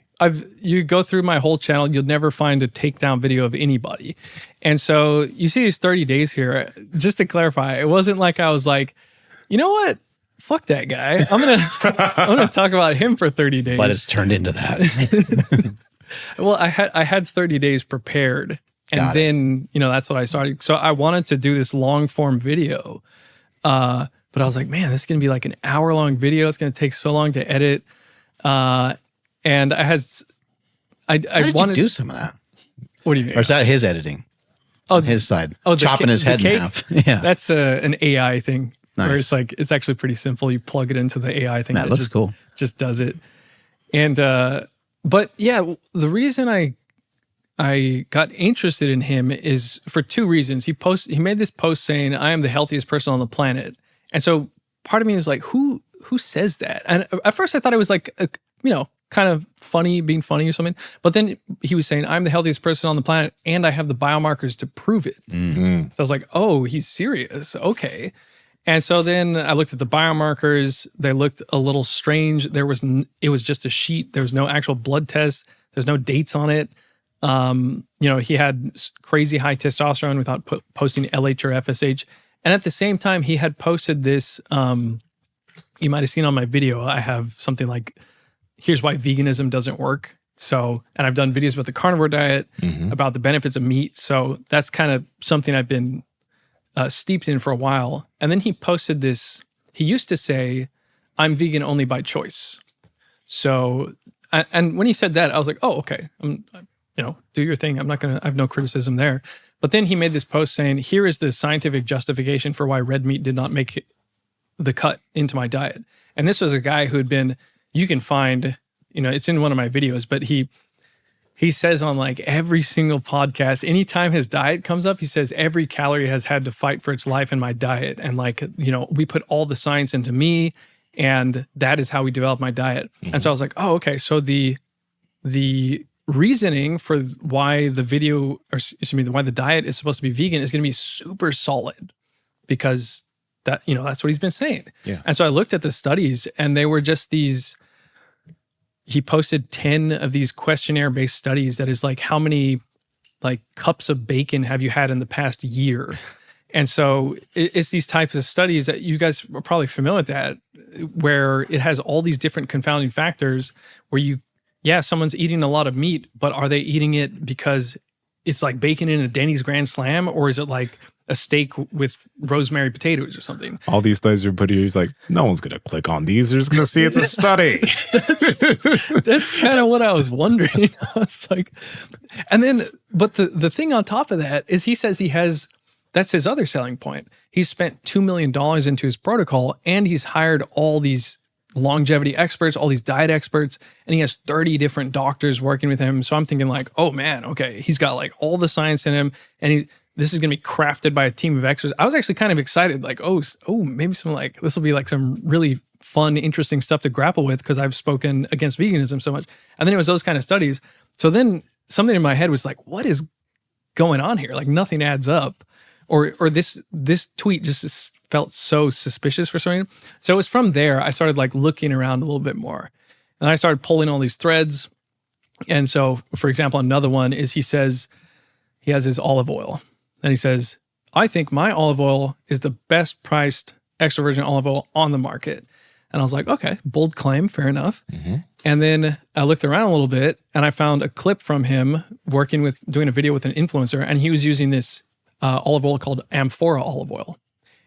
You go through my whole channel, you'll never find a takedown video of anybody. And so you see these 30 days here, just to clarify, it wasn't like I was like, you know what? Fuck that guy. I'm gonna talk about him for 30 days. But it's turned into that. Well, I had 30 days prepared. And then, that's what I started. So I wanted to do this long form video. But I was like, man, this is gonna be like an hour-long video. It's gonna take so long to edit. And I had, How did you do some of that? What do you mean? Or is that his editing? Oh, his side. Chopping his head in half. Yeah. That's an AI thing. Nice. Where it's like, it's actually pretty simple. You plug it into the AI thing. That looks cool. Just does it. And, but yeah, the reason I got interested in him is for two reasons. He made this post saying, I am the healthiest person on the planet. And so part of me was like, who says that? And at first I thought it was like, kind of funny, being funny or something. But then he was saying, I'm the healthiest person on the planet and I have the biomarkers to prove it. Mm-hmm. So I was like, oh, he's serious. Okay. And so then I looked at the biomarkers. They looked a little strange. It was just a sheet. There was no actual blood test. There's no dates on it. He had crazy high testosterone without posting LH or FSH. And at the same time, he had posted this, you might have seen on my video, I have something like, here's why veganism doesn't work. So, and I've done videos about the carnivore diet, about the benefits of meat. So that's kind of something I've been steeped in for a while. And then he posted this, he used to say, I'm vegan only by choice. So, and when he said that, I was like, oh, okay, do your thing. I have no criticism there. But then he made this post saying, here is the scientific justification for why red meat did not make the cut into my diet. And this was a guy who had been, you can find, it's in one of my videos, but he says on like every single podcast, anytime his diet comes up, he says every calorie has had to fight for its life in my diet. And like, we put all the science into me, and that is how we develop my diet. And so I was like, oh, okay. So the reasoning for why why the diet is supposed to be vegan is going to be super solid, because that's what he's been saying. Yeah. And so I looked at the studies, and they were just these, he posted 10 of these questionnaire-based studies that is like, how many like cups of bacon have you had in the past year? And so it's these types of studies that you guys are probably familiar with, that where it has all these different confounding factors where someone's eating a lot of meat, but are they eating it because it's like bacon in a Denny's Grand Slam, or is it like a steak with rosemary potatoes or something? All these studies are put here. He's like, no one's going to click on these. They're just going to see it's a study. That's kind of what I was wondering. I was like, and then, but the thing on top of that is he says that's his other selling point. He's spent $2 million into his protocol, and he's hired all these longevity experts, all these diet experts, and he has 30 different doctors working with him. So I'm thinking like, oh man, okay, he's got like all the science in him, and this is going to be crafted by a team of experts. I was actually kind of excited, like, oh, maybe this will be like some really fun, interesting stuff to grapple with, because I've spoken against veganism so much. And then it was those kind of studies. So then something in my head was like, what is going on here? Like nothing adds up. Or this tweet just felt so suspicious for some reason. So it was from there I started like looking around a little bit more. And I started pulling all these threads. And so, for example, another one is he says he has his olive oil. And he says, I think my olive oil is the best priced extra virgin olive oil on the market. And I was like, okay, bold claim, fair enough. And then I looked around a little bit, and I found a clip from him doing a video with an influencer, and he was using this olive oil called Amphora olive oil.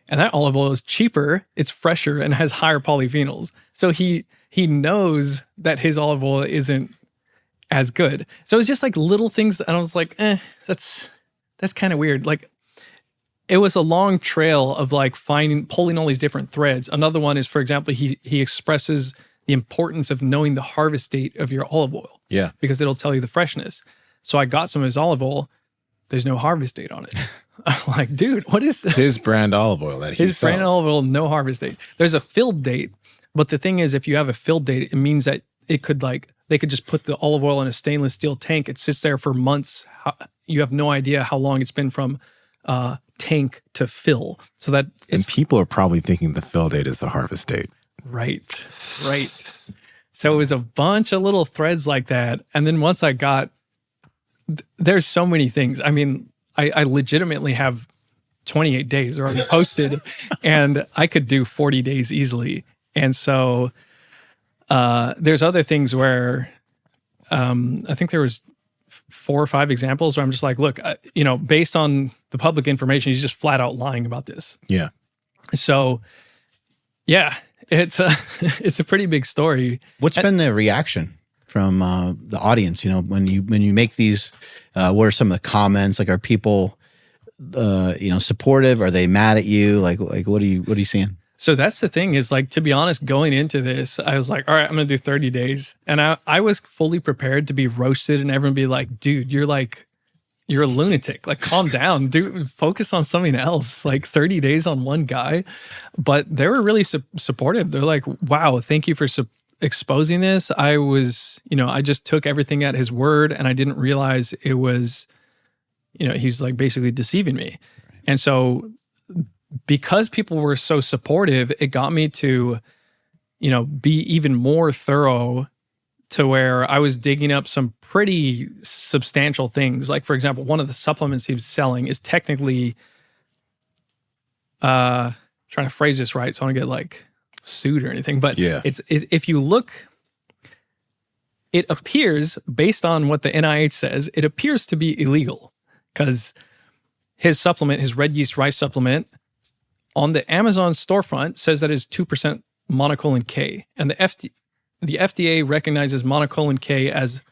And that olive oil is cheaper, it's fresher, and has higher polyphenols. So he knows that his olive oil isn't as good. So it's just like little things, and I was like, that's kind of weird. Like, it was a long trail of like pulling all these different threads. Another one is, for example, he expresses the importance of knowing the harvest date of your olive oil. Yeah. Because it'll tell you the freshness. So I got some of his olive oil. There's no harvest date on it. I'm like, dude, what is his brand olive oil that he his sells? brand olive oil, no harvest date. There's a filled date, but the thing is, if you have a filled date, it means that they could just put the olive oil in a stainless steel tank. It sits there for months. You have no idea how long it's been from tank to fill. So that and people are probably thinking the fill date is the harvest date. Right. So it was a bunch of little threads like that. And then once I got, there's so many things. I mean, I legitimately have 28 days already posted, and I could do 40 days easily. And so there's other things where I think there was 4 or 5 examples where I'm just like, look, based on the public information, he's just flat out lying about this. Yeah. So yeah, it's a pretty big story. What's been the reaction from the audience? When you make these, what are some of the comments? Like, are people, supportive? Are they mad at you? Like what are you seeing? So that's the thing is, like, to be honest, going into this, I was like, all right, I'm going to do 30 days. And I was fully prepared to be roasted and everyone be like, dude, you're a lunatic. Like, calm down, dude, focus on something else. Like 30 days on one guy. But they were really supportive. They're like, wow, thank you for exposing this. I was, I just took everything at his word, and I didn't realize it was, he's like basically deceiving me. And so because people were so supportive, it got me to, be even more thorough to where I was digging up some pretty substantial things. Like, for example, one of the supplements he was selling is technically, trying to phrase this right, so I don't get like sued or anything, but it's if you look, it appears, based on what the NIH says, it appears to be illegal because his supplement, his red yeast rice supplement, on the Amazon storefront says that is 2% monocolin K, and the FDA recognizes monocolin K as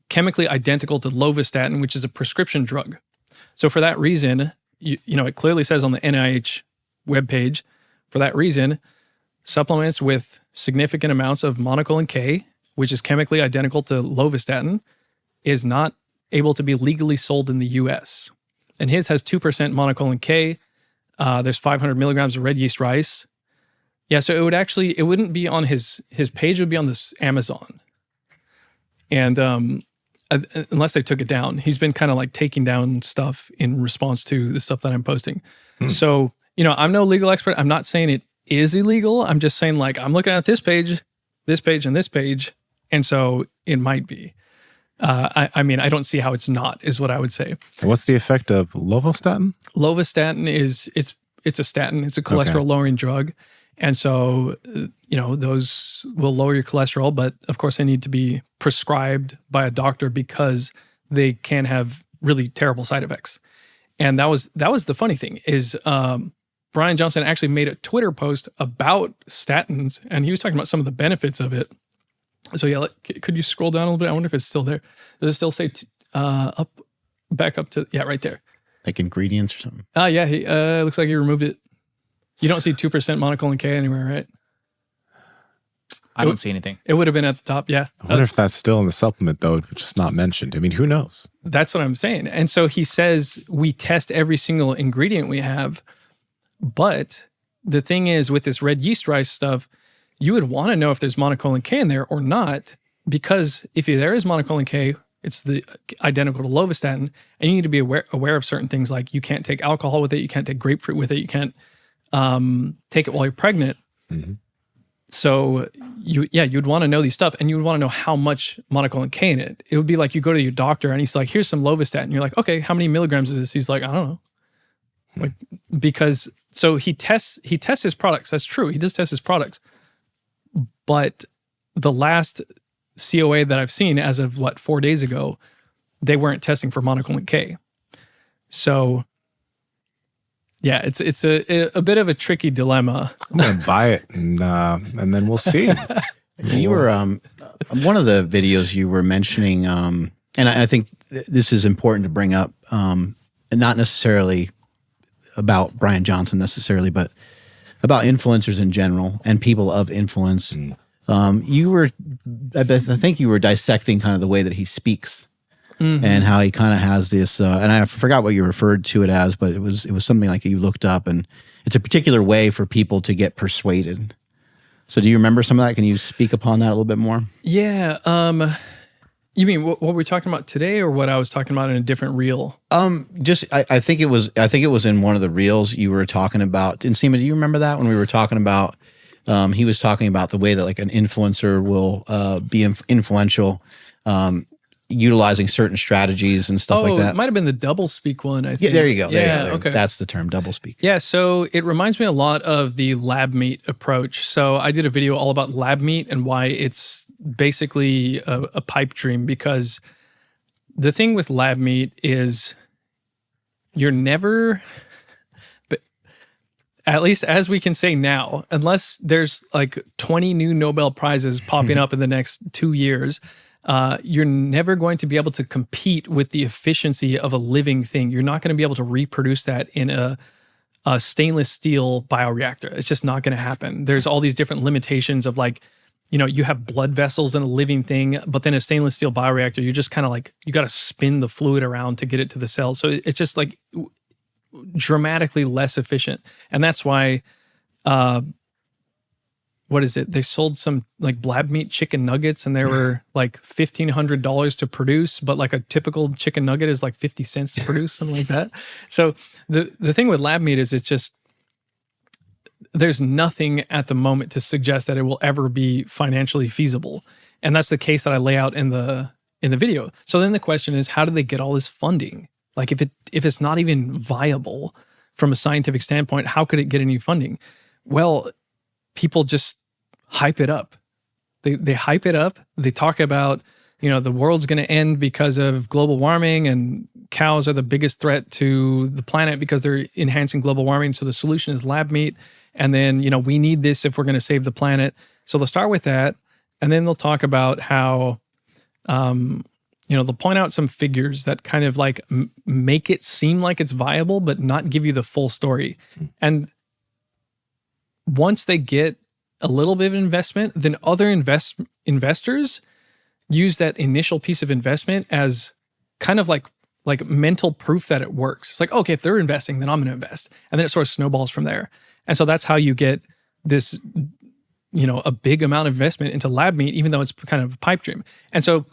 chemically identical to lovastatin, which is a prescription drug. So for that reason, you know, it clearly says on the NIH webpage, for that reason, supplements with significant amounts of monocolin K, which is chemically identical to lovastatin, is not able to be legally sold in the US. And his has 2% monocolin K. There's 500 milligrams of red yeast rice. Yeah, so it wouldn't be on his page, it would be on this Amazon. And unless they took it down, he's been kind of like taking down stuff in response to the stuff that I'm posting. So, you know, I'm no legal expert. I'm not saying it is illegal. I'm just saying, like, I'm looking at this page, and this page. And so it might be. I mean, I don't see how it's not, is what I would say. What's the effect of lovastatin? Lovastatin it's a statin. It's a cholesterol lowering drug. And so, you know, those will lower your cholesterol, but of course they need to be prescribed by a doctor because they can have really terrible side effects. And that was the funny thing is, Brian Johnson actually made a Twitter post about statins, and he was talking about some of the benefits of it. So yeah, could you scroll down a little bit? I wonder if it's still there. Does it still say back up to, yeah, right there. Like ingredients or something? Yeah, he looks like he removed it. You don't see 2% monocolin K anywhere, right? I don't see anything. It would have been at the top, yeah. I wonder if that's still in the supplement, though, which is not mentioned. I mean, who knows? That's what I'm saying. And so he says we test every single ingredient we have, but the thing is with this red yeast rice stuff, you would want to know if there's monocolin K in there or not, because if there is monocolin K, it's identical to lovastatin, and you need to be aware of certain things, like you can't take alcohol with it, you can't take grapefruit with it, you can't take it while you're pregnant. Mm-hmm. So you'd want to know these stuff, and you would want to know how much monocolin K in it. It would be like you go to your doctor and he's like, here's some lovastatin. And you're like, okay, how many milligrams is this? He's like, I don't know. Like, because so he tests his products. That's true. He does test his products. But the last COA that I've seen as of 4 days ago, they weren't testing for monocolin K. So yeah, it's a bit of a tricky dilemma. I'm gonna buy it and then we'll see. You were one of the videos you were mentioning, and I think this is important to bring up, and not necessarily about Brian Johnson necessarily, but about influencers in general and people of influence. I think you were dissecting kind of the way that he speaks. Mm-hmm. And how he kind of has this, and I forgot what you referred to it as, but it was something like you looked up, and it's a particular way for people to get persuaded. So do you remember some of that? Can you speak upon that a little bit more? Yeah. You mean what we're talking about today, or what I was talking about in a different reel? I think it was in one of the reels you were talking about. Nsima, do you remember that when we were talking about? He was talking about the way that like an influencer will be influential. Utilizing certain strategies and stuff like that. It might have been the double speak one, I think. Yeah, there you go. Yeah, okay. That's the term, double speak. Yeah, so it reminds me a lot of the lab meat approach. So I did a video all about lab meat and why it's basically a pipe dream, because the thing with lab meat is you're never, but at least as we can say now, unless there's like 20 new Nobel Prizes popping up in the next 2 years, you're never going to be able to compete with the efficiency of a living thing. You're not going to be able to reproduce that in a stainless steel bioreactor. It's just not going to happen. There's all these different limitations of like, you know, you have blood vessels in a living thing, but then a stainless steel bioreactor, you're just kind of like, you got to spin the fluid around to get it to the cells. So it's just like dramatically less efficient. And that's why, what is it? They sold some like lab meat chicken nuggets, and they were like $1,500 to produce, but like a typical chicken nugget is like 50 cents to produce, something like that. So the thing with lab meat is it's just, there's nothing at the moment to suggest that it will ever be financially feasible. And that's the case that I lay out in the video. So then the question is, how do they get all this funding? Like if it's not even viable from a scientific standpoint, how could it get any funding? Well, people just hype it up. They hype it up. They talk about, the world's going to end because of global warming, and cows are the biggest threat to the planet because they're enhancing global warming. So the solution is lab meat. And then, we need this if we're going to save the planet. So they'll start with that. And then they'll talk about how, they'll point out some figures that kind of like make it seem like it's viable, but not give you the full story. And once they get a little bit of investment, then other investors use that initial piece of investment as kind of like mental proof that it works. It's like, okay, if they're investing, then I'm going to invest. And then it sort of snowballs from there. And so that's how you get this, a big amount of investment into lab meat, even though it's kind of a pipe dream. And so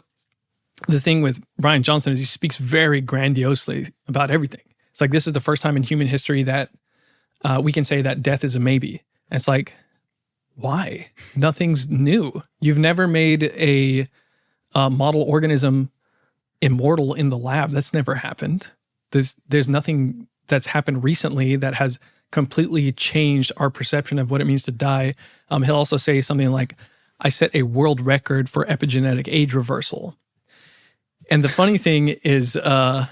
the thing with Brian Johnson is he speaks very grandiosely about everything. It's like, this is the first time in human history that we can say that death is a maybe. And it's like, why? Nothing's new. You've never made a model organism immortal in the lab. That's never happened. There's nothing that's happened recently that has completely changed our perception of what it means to die. He'll also say something like, I set a world record for epigenetic age reversal. And the funny thing is, then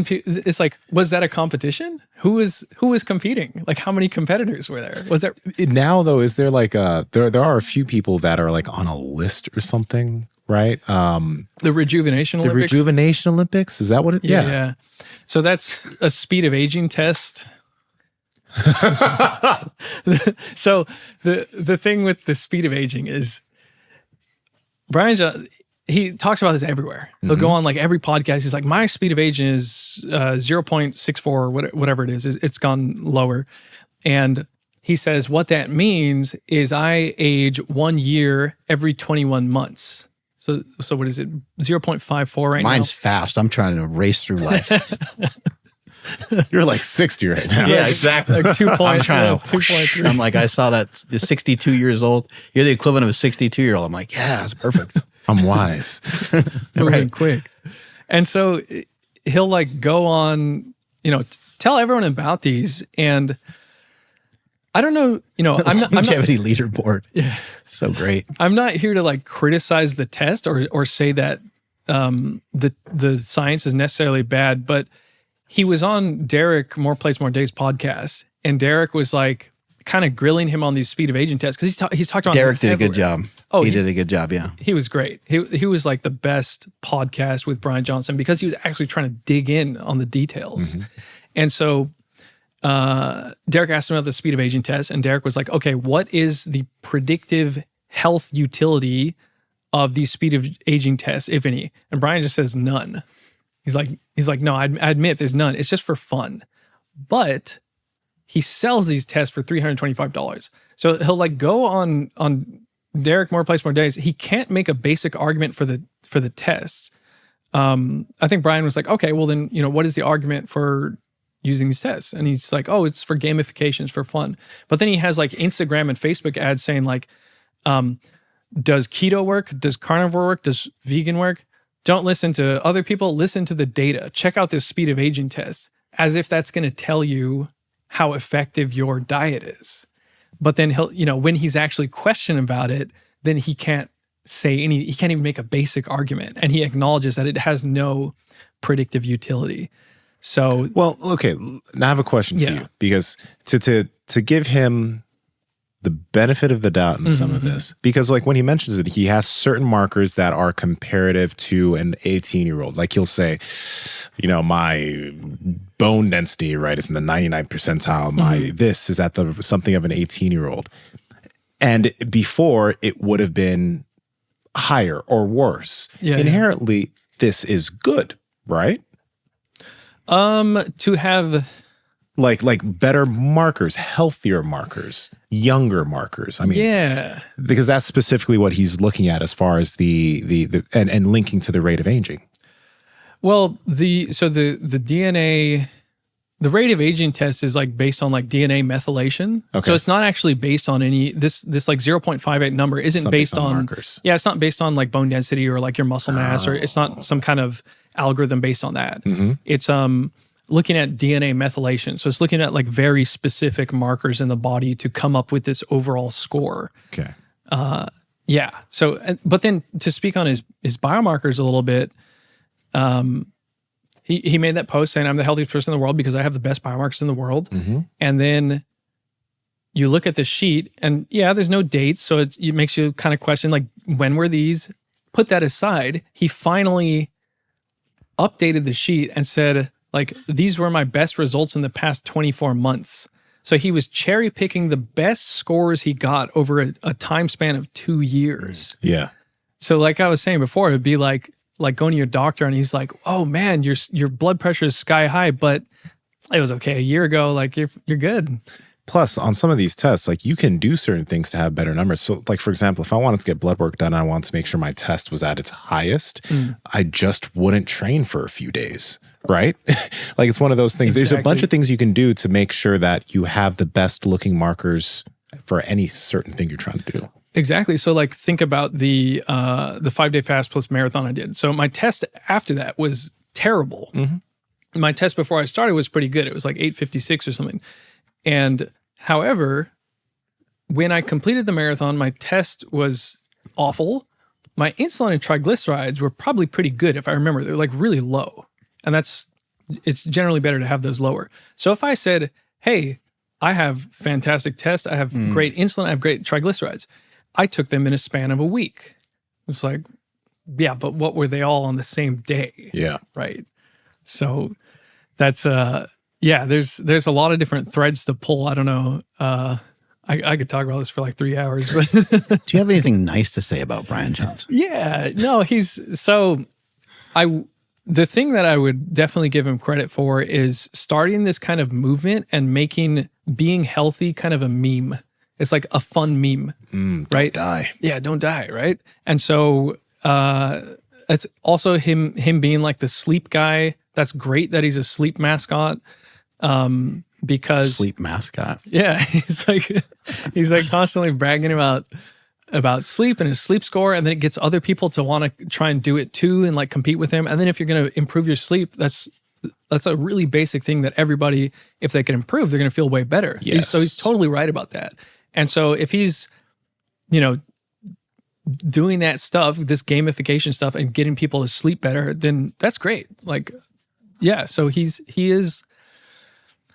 it's like, was that a competition? Who was competing? Like, how many competitors were there? Was there now though? Is there like there are a few people that are like on a list or something, right? The Rejuvenation Olympics. The Rejuvenation Olympics, is that what it? Yeah. So that's a speed of aging test. So the thing with the speed of aging is he talks about this everywhere. He'll go on like every podcast. He's like, my speed of aging is 0.64 or whatever it is. It's gone lower. And he says, what that means is I age 1 year every 21 months. So what is it? 0.54 right now? Mine's fast. I'm trying to race through life. You're like 60 right now. Yeah, exactly. Like 2. I'm trying to. 2.3. I'm like, I saw that the 62 years old. You're the equivalent of a 62-year-old. I'm like, yeah, that's perfect. I'm wise. Moving quick. And so he'll like go on, tell everyone about these. And I don't know, I'm not longevity leaderboard. Yeah. So great. I'm not here to like criticize the test or say that the science is necessarily bad, but he was on Derek More Plates More Days podcast, and Derek was like kind of grilling him on these speed of aging tests because he's talked about Derek did a good job. Oh, he did a good job. Yeah, he was great. He was like the best podcast with Brian Johnson because he was actually trying to dig in on the details. Mm-hmm. And so Derek asked him about the speed of aging test, and Derek was like, "Okay, what is the predictive health utility of these speed of aging tests, if any?" And Brian just says none. He's like, no, I admit there's none. It's just for fun. But he sells these tests for $325. So he'll like go on Derek More Plates More Days. He can't make a basic argument for the tests. I think Brian was like, okay, well then, what is the argument for using these tests? And he's like, oh, it's for gamification, it's for fun. But then he has like Instagram and Facebook ads saying like, does keto work? Does carnivore work? Does vegan work? Don't listen to other people, listen to the data. Check out this speed of aging test, as if that's going to tell you how effective your diet is. But then he'll, when he's actually questioned about it, then he can't he can't even make a basic argument. And he acknowledges that it has no predictive utility. So, well, okay. Now I have a question for you, because to give him the benefit of the doubt in some of this, because like when he mentions it, he has certain markers that are comparative to an 18-year-old. Like he'll say, my bone density, right, is in the 99th percentile. My this is at something of an 18-year-old. And before it would have been higher or worse. Yeah, inherently, this is good, right? To have like better markers, healthier markers, younger markers. I mean, yeah, because that's specifically what he's looking at as far as the and linking to the rate of aging. Well, the DNA the rate of aging test is like based on like DNA methylation. Okay. So it's not actually based on any, this like 0.58 number isn't It's not based on markers. Yeah, it's not based on like bone density or like your muscle mass, or it's not some kind of algorithm based on that. It's looking at DNA methylation. So it's looking at like very specific markers in the body to come up with this overall score. Okay. Yeah. So, but then to speak on his biomarkers a little bit, he made that post saying, I'm the healthiest person in the world because I have the best biomarkers in the world. And then you look at the sheet and yeah, there's no dates. So it makes you kind of question, like, when were these? Put that aside. He finally updated the sheet and said, like, these were my best results in the past 24 months. So he was cherry picking the best scores he got over a time span of 2 years. Yeah. So like I was saying before, it'd be like going to your doctor and he's like, oh man, your blood pressure is sky high, but it was okay a year ago. Like you're good. Plus, on some of these tests, like, you can do certain things to have better numbers. So, like, for example, if I wanted to get blood work done, I wanted to make sure my test was at its highest, I just wouldn't train for a few days, right? Like, it's one of those things. There's a bunch of things you can do to make sure that you have the best looking markers for any certain thing you're trying to do. Exactly. So like think about the 5-day fast plus marathon I did. So my test after that was terrible. My test before I started was pretty good. It was like 8:56 or something. And however, when I completed the marathon, my test was awful. My insulin and triglycerides were probably pretty good if I remember. They're like really low. And it's generally better to have those lower. So if I said, hey, I have fantastic tests, I have great insulin, I have great triglycerides, I took them in a span of a week. It's like, yeah, but what were they all on the same day? Yeah. Right. So that's yeah, there's a lot of different threads to pull. I don't know. I could talk about this for like 3 hours, but Do you have anything nice to say about Brian Johnson? yeah, no, the thing that I would definitely give him credit for is starting this kind of movement and making being healthy kind of a meme. It's like a fun meme, right? Don't die. Yeah, don't die, right? And so it's also him being like the sleep guy. That's great that he's a sleep mascot. Because Sleep mascot. yeah, he's like constantly bragging about sleep and his sleep score, and then it gets other people to want to try and do it too and like compete with him. And then if you're going to improve your sleep, that's a really basic thing that everybody, if they can improve, they're going to feel way better. Yes. So he's totally right about that. And so if he's, doing that stuff, this gamification stuff, and getting people to sleep better, then that's great. Like, yeah. So he is.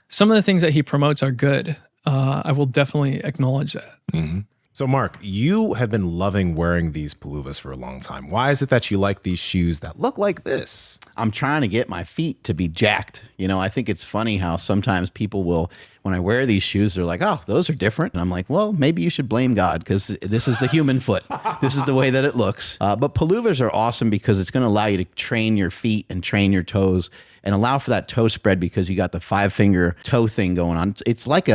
Some of the things that he promotes are good. I will definitely acknowledge that. So, Mark, you have been loving wearing these Puluvas for a long time. Why is it that you like these shoes that look like this? I'm trying to get my feet to be jacked. I think it's funny how sometimes people will, when I wear these shoes, they're like, oh, those are different. And I'm like, well, maybe you should blame God because this is the human foot. This is the way that it looks. But Puluvas are awesome because it's going to allow you to train your feet and train your toes and allow for that toe spread because you got the 5-finger toe thing going on. It's like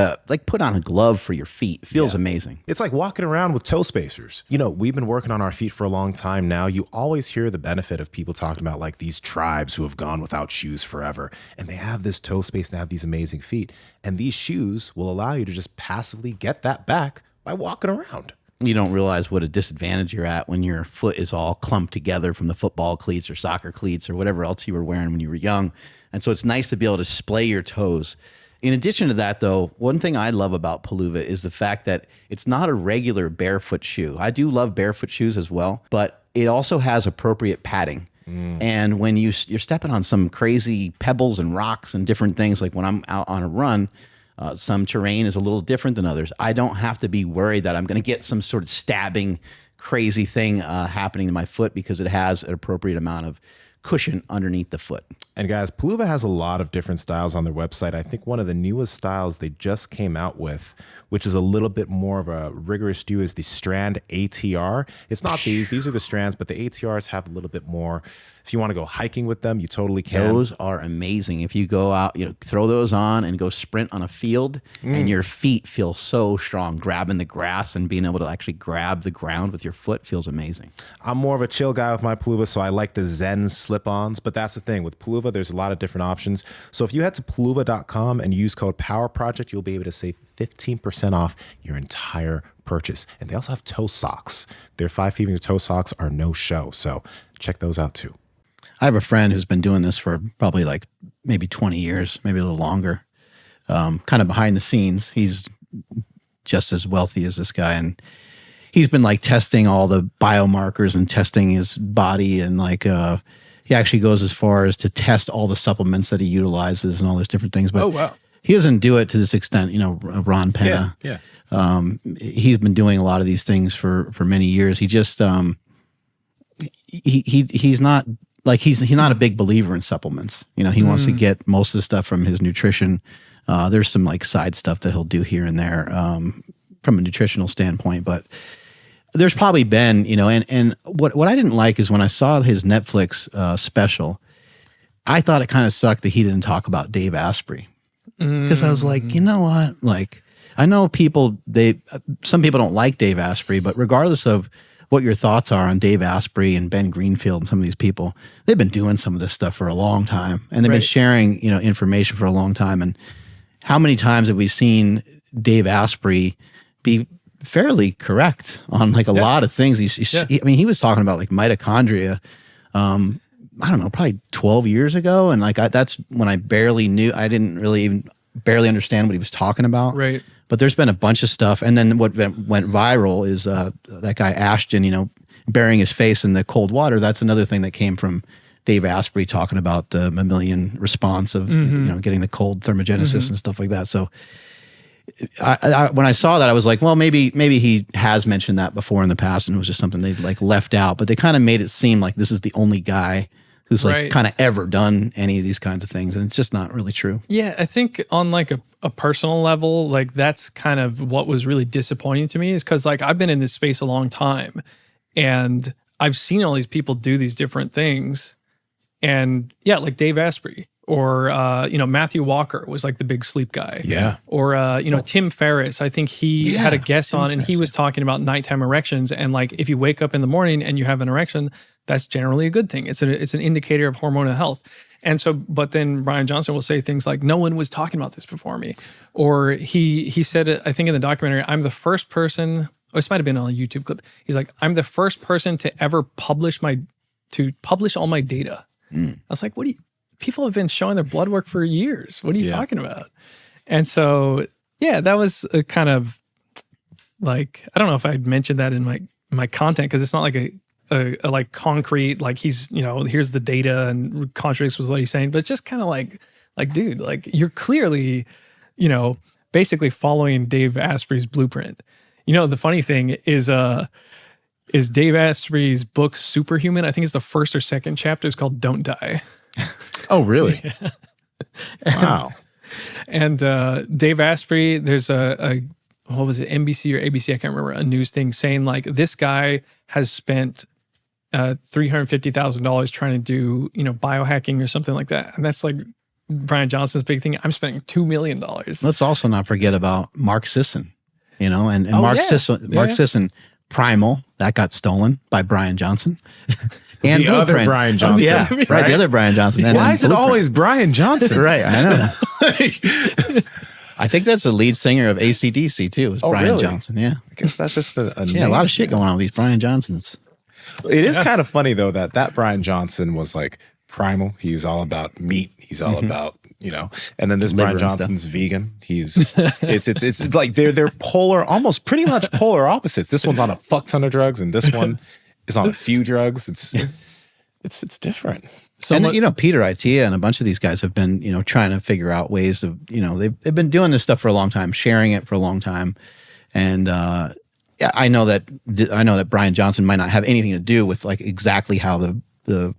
put on a glove for your feet. It feels amazing. It's like walking around with toe spacers. We've been working on our feet for a long time now. You always hear the benefit of people talking about like these tribes who have gone without shoes forever, and they have this toe space and have these amazing feet. And these shoes will allow you to just passively get that back by walking around. You don't realize what a disadvantage you're at when your foot is all clumped together from the football cleats or soccer cleats or whatever else you were wearing when you were young. And so it's nice to be able to splay your toes. In addition to that, though, one thing I love about Puluva is the fact that it's not a regular barefoot shoe. I do love barefoot shoes as well, but it also has appropriate padding. And when you're stepping on some crazy pebbles and rocks and different things, like when I'm out on a run, some terrain is a little different than others. I don't have to be worried that I'm going to get some sort of stabbing, crazy thing happening to my foot because it has an appropriate amount of cushion underneath the foot. And guys, Puluva has a lot of different styles on their website. I think one of the newest styles they just came out with, which is a little bit more of a rigorous shoe, is the Strand ATR. It's not these are the Strands, but the ATRs have a little bit more. If you want to go hiking with them, you totally can. Those are amazing. If you go out, throw those on and go sprint on a field and your feet feel so strong, grabbing the grass and being able to actually grab the ground with your foot feels amazing. I'm more of a chill guy with my Puluva, so I like the Zen slip-ons. But that's the thing. With Puluva, there's a lot of different options. So if you head to puluva.com and use code POWERPROJECT, you'll be able to save 15% off your entire purchase. And they also have toe socks. Their 5-finger toe socks are no show. So check those out too. I have a friend who's been doing this for probably like maybe 20 years, maybe a little longer, kind of behind the scenes. He's just as wealthy as this guy. And he's been like testing all the biomarkers and testing his body. And like, he actually goes as far as to test all the supplements that he utilizes and all those different things. But Oh, wow. he doesn't do it to this extent, you know, Ron Penna. Yeah. He's been doing a lot of these things for many years. He just, he's not like, he's not a big believer in supplements. You know, he wants to get most of the stuff from his nutrition. There's some like side stuff that he'll do here and there, from a nutritional standpoint, but there's probably been, you know, and what I didn't like is when I saw his Netflix special, I thought it kind of sucked that he didn't talk about Dave Asprey. Because I was like, you know what? Like, I know some people don't like Dave Asprey, but regardless of what your thoughts are on Dave Asprey and Ben Greenfield and some of these people, they've been doing some of this stuff for a long time. And they've been sharing, you know, information for a long time. And how many times have we seen Dave Asprey be fairly correct on like a lot of things? I mean, he was talking about like mitochondria, I don't know, probably 12 years ago. And like, that's when I didn't really even barely understand what he was talking about. Right. But there's been a bunch of stuff. And then what went viral is that guy Ashton, you know, burying his face in the cold water. That's another thing that came from Dave Asprey talking about the mammalian response of, you know, getting the cold thermogenesis and stuff like that. So I when I saw that, I was like, well, maybe he has mentioned that before in the past and it was just something they like left out. But they kind of made it seem like this is the only guy who's like kind of ever done any of these kinds of things. And it's just not really true. Yeah, I think on like a personal level, like that's kind of what was really disappointing to me is because like I've been in this space a long time and I've seen all these people do these different things. And yeah, like Dave Asprey or, you know, Matthew Walker was like the big sleep guy. Yeah. Or, you know, Tim Ferriss, I think he had a guest on and he was talking about nighttime erections. And like, if you wake up in the morning and you have an erection, that's generally a good thing. It's an indicator of hormonal health. And so, but then Brian Johnson will say things like, no one was talking about this before me. Or he said, I think in the documentary, I'm the first person, or this might've been on a YouTube clip. He's like, I'm the first person to ever publish all my data. I was like, people have been showing their blood work for years. What are you talking about? And so, yeah, that was a kind of like, I don't know if I'd mentioned that in my content, because it's not like a like concrete, like he's, you know, here's the data and contradicts with what he's saying, but it's just kind of like, dude, like you're clearly, you know, basically following Dave Asprey's blueprint. You know, the funny thing is Dave Asprey's book Superhuman, I think it's the first or second chapter, is called Don't Die. Oh, really? Wow. And Dave Asprey, there's a what was it, NBC or ABC, I can't remember, a news thing saying like this guy has spent $350,000 trying to do, you know, biohacking or something like that. And that's like Brian Johnson's big thing. I'm spending $2 million. Let's also not forget about Mark Sisson, you know, and Mark Sisson, Primal, that got stolen by Brian Johnson. And the other Brian Johnson. Yeah, right. The other Brian Johnson. Why is it always Brian Johnson? Right, I know. I think that's the lead singer of AC/DC too, is Brian really? Johnson. Yeah. I guess that's just a a lot of shit going on with these Brian Johnsons. It is kind of funny though that Brian Johnson was like primal. He's all about meat. He's all about, you know, and then this Brian Johnson's vegan. He's it's like they're polar, almost pretty much polar opposites. This one's on a fuck ton of drugs, and this one is on a few drugs. It's different. So, and you know, Peter Itia and a bunch of these guys have been, you know, trying to figure out ways of, you know, they've been doing this stuff for a long time, sharing it for a long time, and yeah, I know that Brian Johnson might not have anything to do with like exactly how the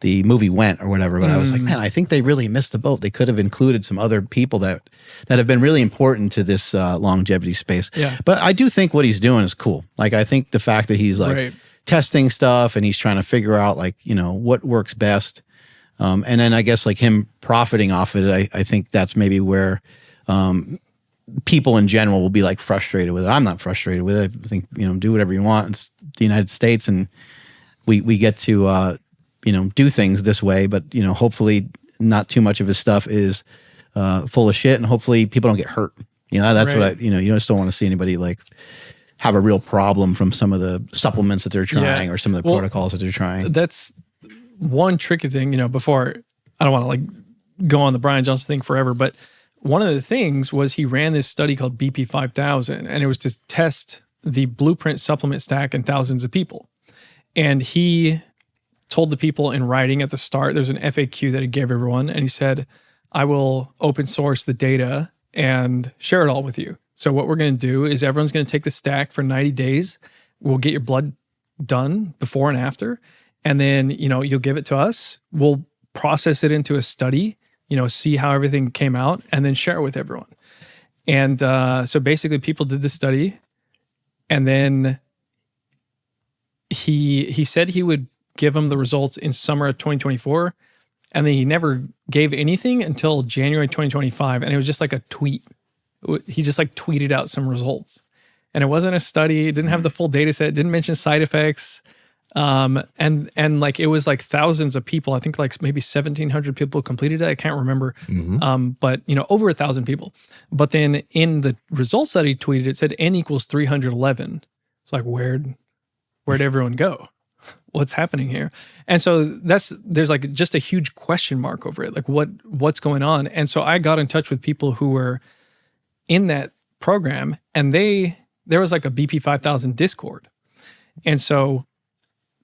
movie went or whatever, but I was like, man, I think they really missed the boat. They could have included some other people that have been really important to this longevity space. Yeah. But I do think what he's doing is cool. Like, I think the fact that he's like testing stuff and he's trying to figure out like, you know, what works best. And then I guess like him profiting off it, I think that's maybe where people in general will be like frustrated with it. I'm not frustrated with it. I think, you know, do whatever you want. It's the United States, and we get to, do things this way, but hopefully not too much of his stuff is full of shit, and hopefully people don't get hurt. That's Right. what you just don't want to see anybody like have a real problem from some of the supplements that they're trying or some of the protocols that they're trying. That's one tricky thing, before, I don't want to like go on the Brian Johnson thing forever, but one of the things was he ran this study called BP 5000, and it was to test the Blueprint supplement stack in thousands of people. And he told the people in writing at the start, there's an FAQ that he gave everyone, and he said, I will open source the data and share it all with you. So what we're going to do is everyone's going to take the stack for 90 days. We'll get your blood done before and after. And then, you'll give it to us. We'll process it into a study, see how everything came out, and then share it with everyone. And so basically people did the study, and then he said he would give them the results in summer of 2024. And then he never gave anything until January 2025. And it was just like a tweet. He just like tweeted out some results. And it wasn't a study. It didn't have the full data set. It didn't mention side effects. And like it was like thousands of people. I think like maybe 1,700 people completed it. I can't remember. But over 1,000 people. But then in the results that he tweeted, it said N equals 311. It's like, where'd everyone go? What's happening here? And so there's like just a huge question mark over it. Like what's going on? And so I got in touch with people who were in that program, and there was like a BP 5000 Discord. And so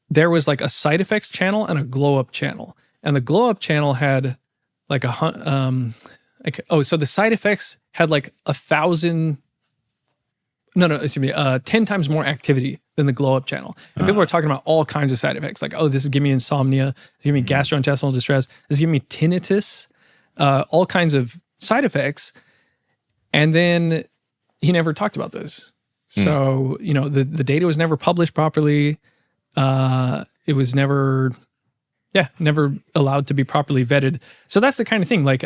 there was like a side effects channel and a glow up channel. And the glow up channel had like so the side effects had like 10 times more activity than the glow up channel. And people were talking about all kinds of side effects. Like, this is giving me insomnia. This is giving me gastrointestinal distress. This is giving me tinnitus, all kinds of side effects. And then he never talked about those. So, the data was never published properly. It was never allowed to be properly vetted. So that's the kind of thing, like,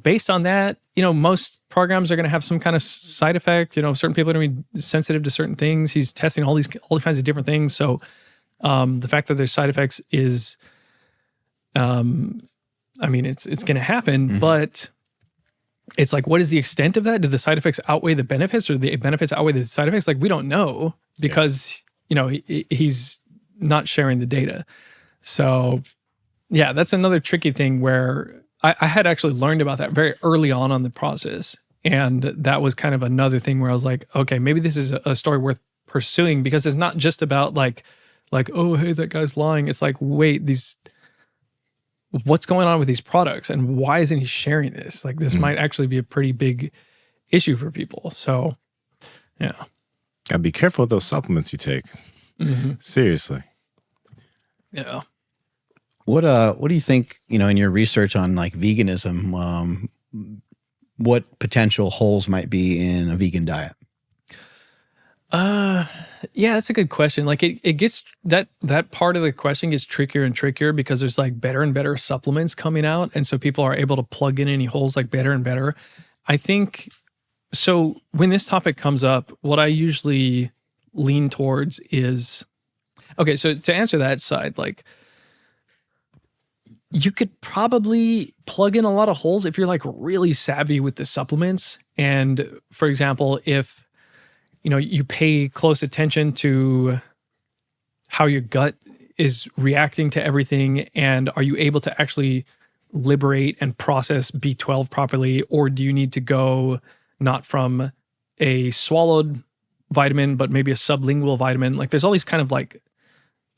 based on that, most programs are going to have some kind of side effect. Certain people are going to be sensitive to certain things. He's testing all kinds of different things. So, the fact that there's side effects is, it's going to happen, but it's like, what is the extent of that? Do the side effects outweigh the benefits, or the benefits outweigh the side effects? Like, we don't know because, he's not sharing the data. So yeah, that's another tricky thing where I had actually learned about that very early on the process. And that was kind of another thing where I was like, okay, maybe this is a story worth pursuing, because it's not just about like, oh, hey, that guy's lying. It's like, wait, what's going on with these products, and why isn't he sharing this? Like, this might actually be a pretty big issue for people. So yeah. Gotta be careful with those supplements you take. Seriously. Yeah. What do you think, in your research on like veganism, what potential holes might be in a vegan diet? Yeah, that's a good question. Like it gets that part of the question gets trickier and trickier because there's like better and better supplements coming out. And so people are able to plug in any holes like better and better. I think, so when this topic comes up, what I usually lean towards is, okay, so to answer that side, like, you could probably plug in a lot of holes if you're like really savvy with the supplements. And for example, if, you pay close attention to how your gut is reacting to everything, and are you able to actually liberate and process B12 properly, or do you need to go not from a swallowed vitamin, but maybe a sublingual vitamin? Like, there's all these kind of like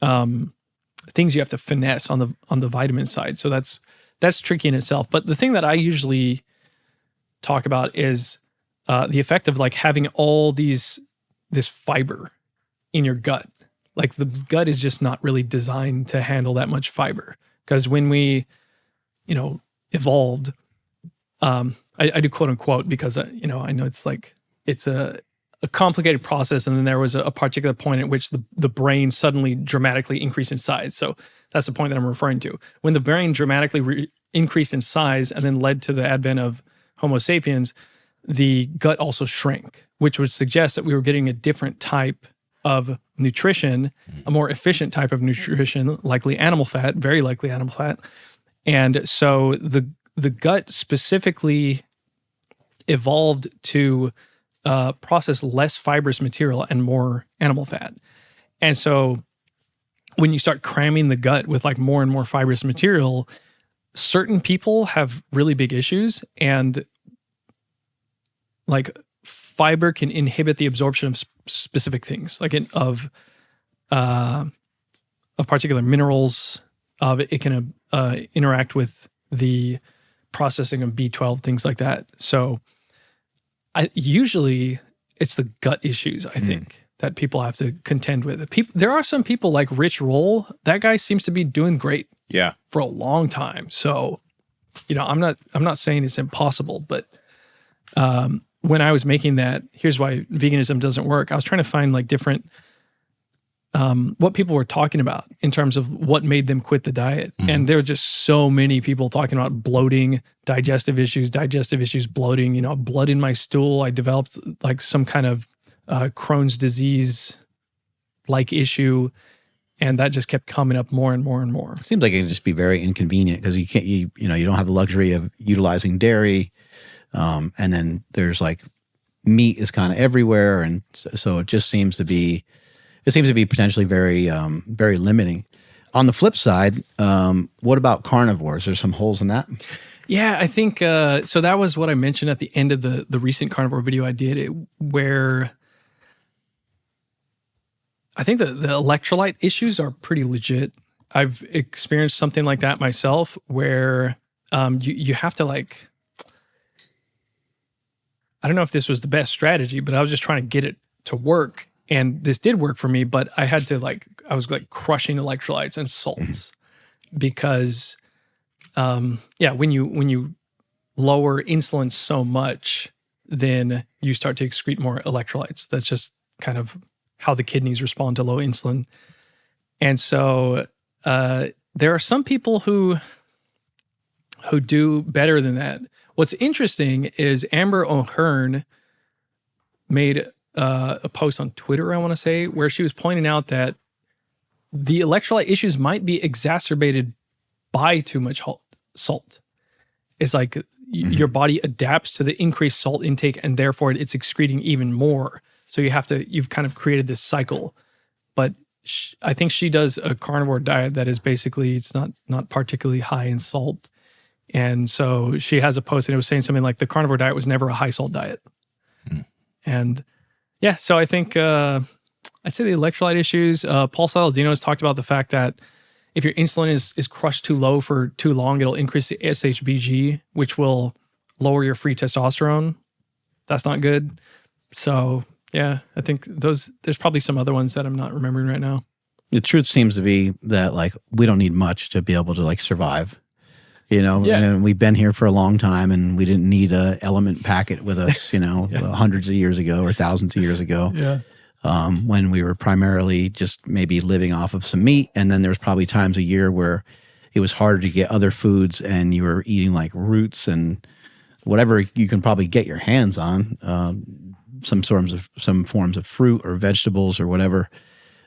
things you have to finesse on the vitamin side. So that's tricky in itself. But the thing that I usually talk about is the effect of like having all this fiber in your gut. Like, the gut is just not really designed to handle that much fiber, because when we, evolved, I do quote unquote, because I know it's like, it's a complicated process. And then there was a particular point at which the brain suddenly dramatically increased in size. So that's the point that I'm referring to. When the brain dramatically increased in size and then led to the advent of Homo sapiens, the gut also shrank, which would suggest that we were getting a different type of nutrition, a more efficient type of nutrition, likely animal fat, very likely animal fat. And so the gut specifically evolved to process less fibrous material and more animal fat. And so when you start cramming the gut with like more and more fibrous material, certain people have really big issues, and like fiber can inhibit the absorption of specific things, like of particular minerals. It can interact with the processing of B12, things like that. So usually it's the gut issues, I think, that people have to contend with. There are some people like Rich Roll. That guy seems to be doing great for a long time. So, I'm not saying it's impossible, but when I was making that, here's why veganism doesn't work. I was trying to find like different, what people were talking about in terms of what made them quit the diet. And there were just so many people talking about bloating, digestive issues, bloating, blood in my stool. I developed like some kind of Crohn's disease like issue. And that just kept coming up more and more and more. Seems like it can just be very inconvenient because you don't have the luxury of utilizing dairy. And then there's like meat is kind of everywhere. And so it just seems to be potentially very, very limiting. On the flip side, what about carnivores? There's some holes in that. Yeah, I think, so that was what I mentioned at the end of the recent carnivore video I did, where I think the electrolyte issues are pretty legit. I've experienced something like that myself where you have to like, I don't know if this was the best strategy, but I was just trying to get it to work. And this did work for me, but I had to I was crushing electrolytes and salts because, when you lower insulin so much, then you start to excrete more electrolytes. That's just kind of how the kidneys respond to low insulin. And so there are some people who do better than that. What's interesting is Amber O'Hearn made a post on Twitter, I want to say, where she was pointing out that the electrolyte issues might be exacerbated by too much salt. It's like your body adapts to the increased salt intake and therefore it's excreting even more. So you've kind of created this cycle. But I think she does a carnivore diet that is basically, it's not particularly high in salt. And so she has a post and it was saying something like the carnivore diet was never a high salt diet. And yeah, so I think I say the electrolyte issues. Paul Saladino has talked about the fact that if your insulin is crushed too low for too long, it'll increase the SHBG, which will lower your free testosterone. That's not good. So yeah, I think there's probably some other ones that I'm not remembering right now. The truth seems to be that like we don't need much to be able to like survive. And we've been here for a long time and we didn't need a element packet with us, hundreds of years ago or thousands of years ago. When we were primarily just maybe living off of some meat. And then there was probably times a year where it was harder to get other foods and you were eating like roots and whatever you can probably get your hands on, some forms of fruit or vegetables or whatever.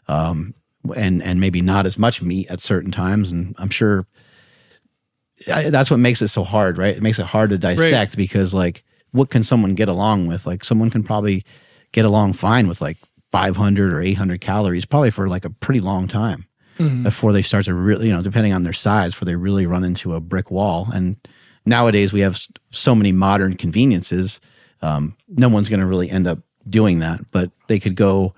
And maybe not as much meat at certain times. And I'm sure that's what makes it so hard, right? It makes it hard to dissect because like, what can someone get along with? Like someone can probably get along fine with like 500 or 800 calories, probably for like a pretty long time before they start to really, depending on their size, before they really run into a brick wall. And nowadays we have so many modern conveniences. No one's going to really end up doing that, but they could go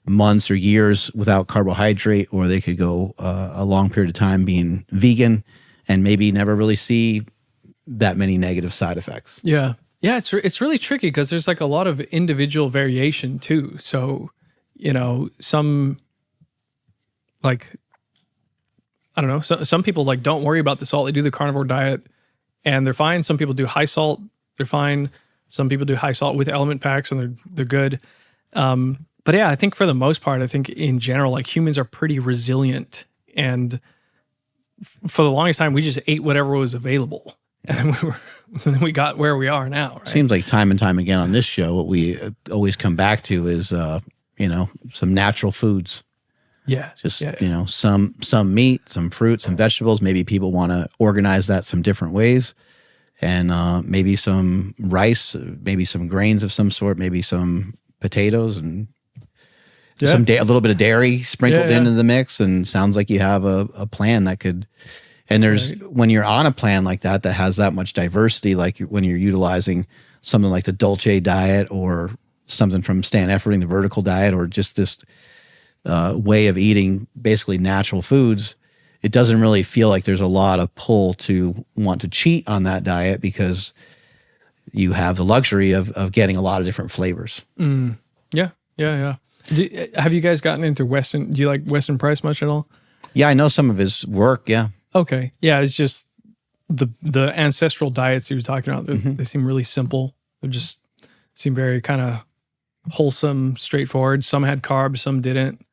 months or years without carbohydrate, or they could go a long period of time being vegan and maybe never really see that many negative side effects. Yeah. Yeah, it's really tricky because there's like a lot of individual variation too. So, some like, I don't know, some people like don't worry about the salt. They do the carnivore diet and they're fine. Some people do high salt, they're fine. Some people do high salt with element packs and they're good. But yeah, I think for the most part, I think in general, like humans are pretty resilient, and for the longest time, we just ate whatever was available. And then we got where we are now. Right? Seems like time and time again on this show, what we always come back to is some natural foods. Yeah. Just, some meat, some fruits, some vegetables. Maybe people want to organize that some different ways. And maybe some rice, maybe some grains of some sort, maybe some potatoes, and a little bit of dairy sprinkled into the mix. And sounds like you have a plan that could. And when you're on a plan like that has that much diversity, like when you're utilizing something like the Dolce diet or something from Stan Efferding, the vertical diet, or just this way of eating basically natural foods, it doesn't really feel like there's a lot of pull to want to cheat on that diet because you have the luxury of getting a lot of different flavors. Yeah. Have you guys gotten into Weston? Do you like Weston Price much at all? Yeah, I know some of his work. Yeah. Okay. Yeah, it's just the ancestral diets he was talking about. They seem really simple. They just seem very kind of wholesome, straightforward. Some had carbs, some didn't.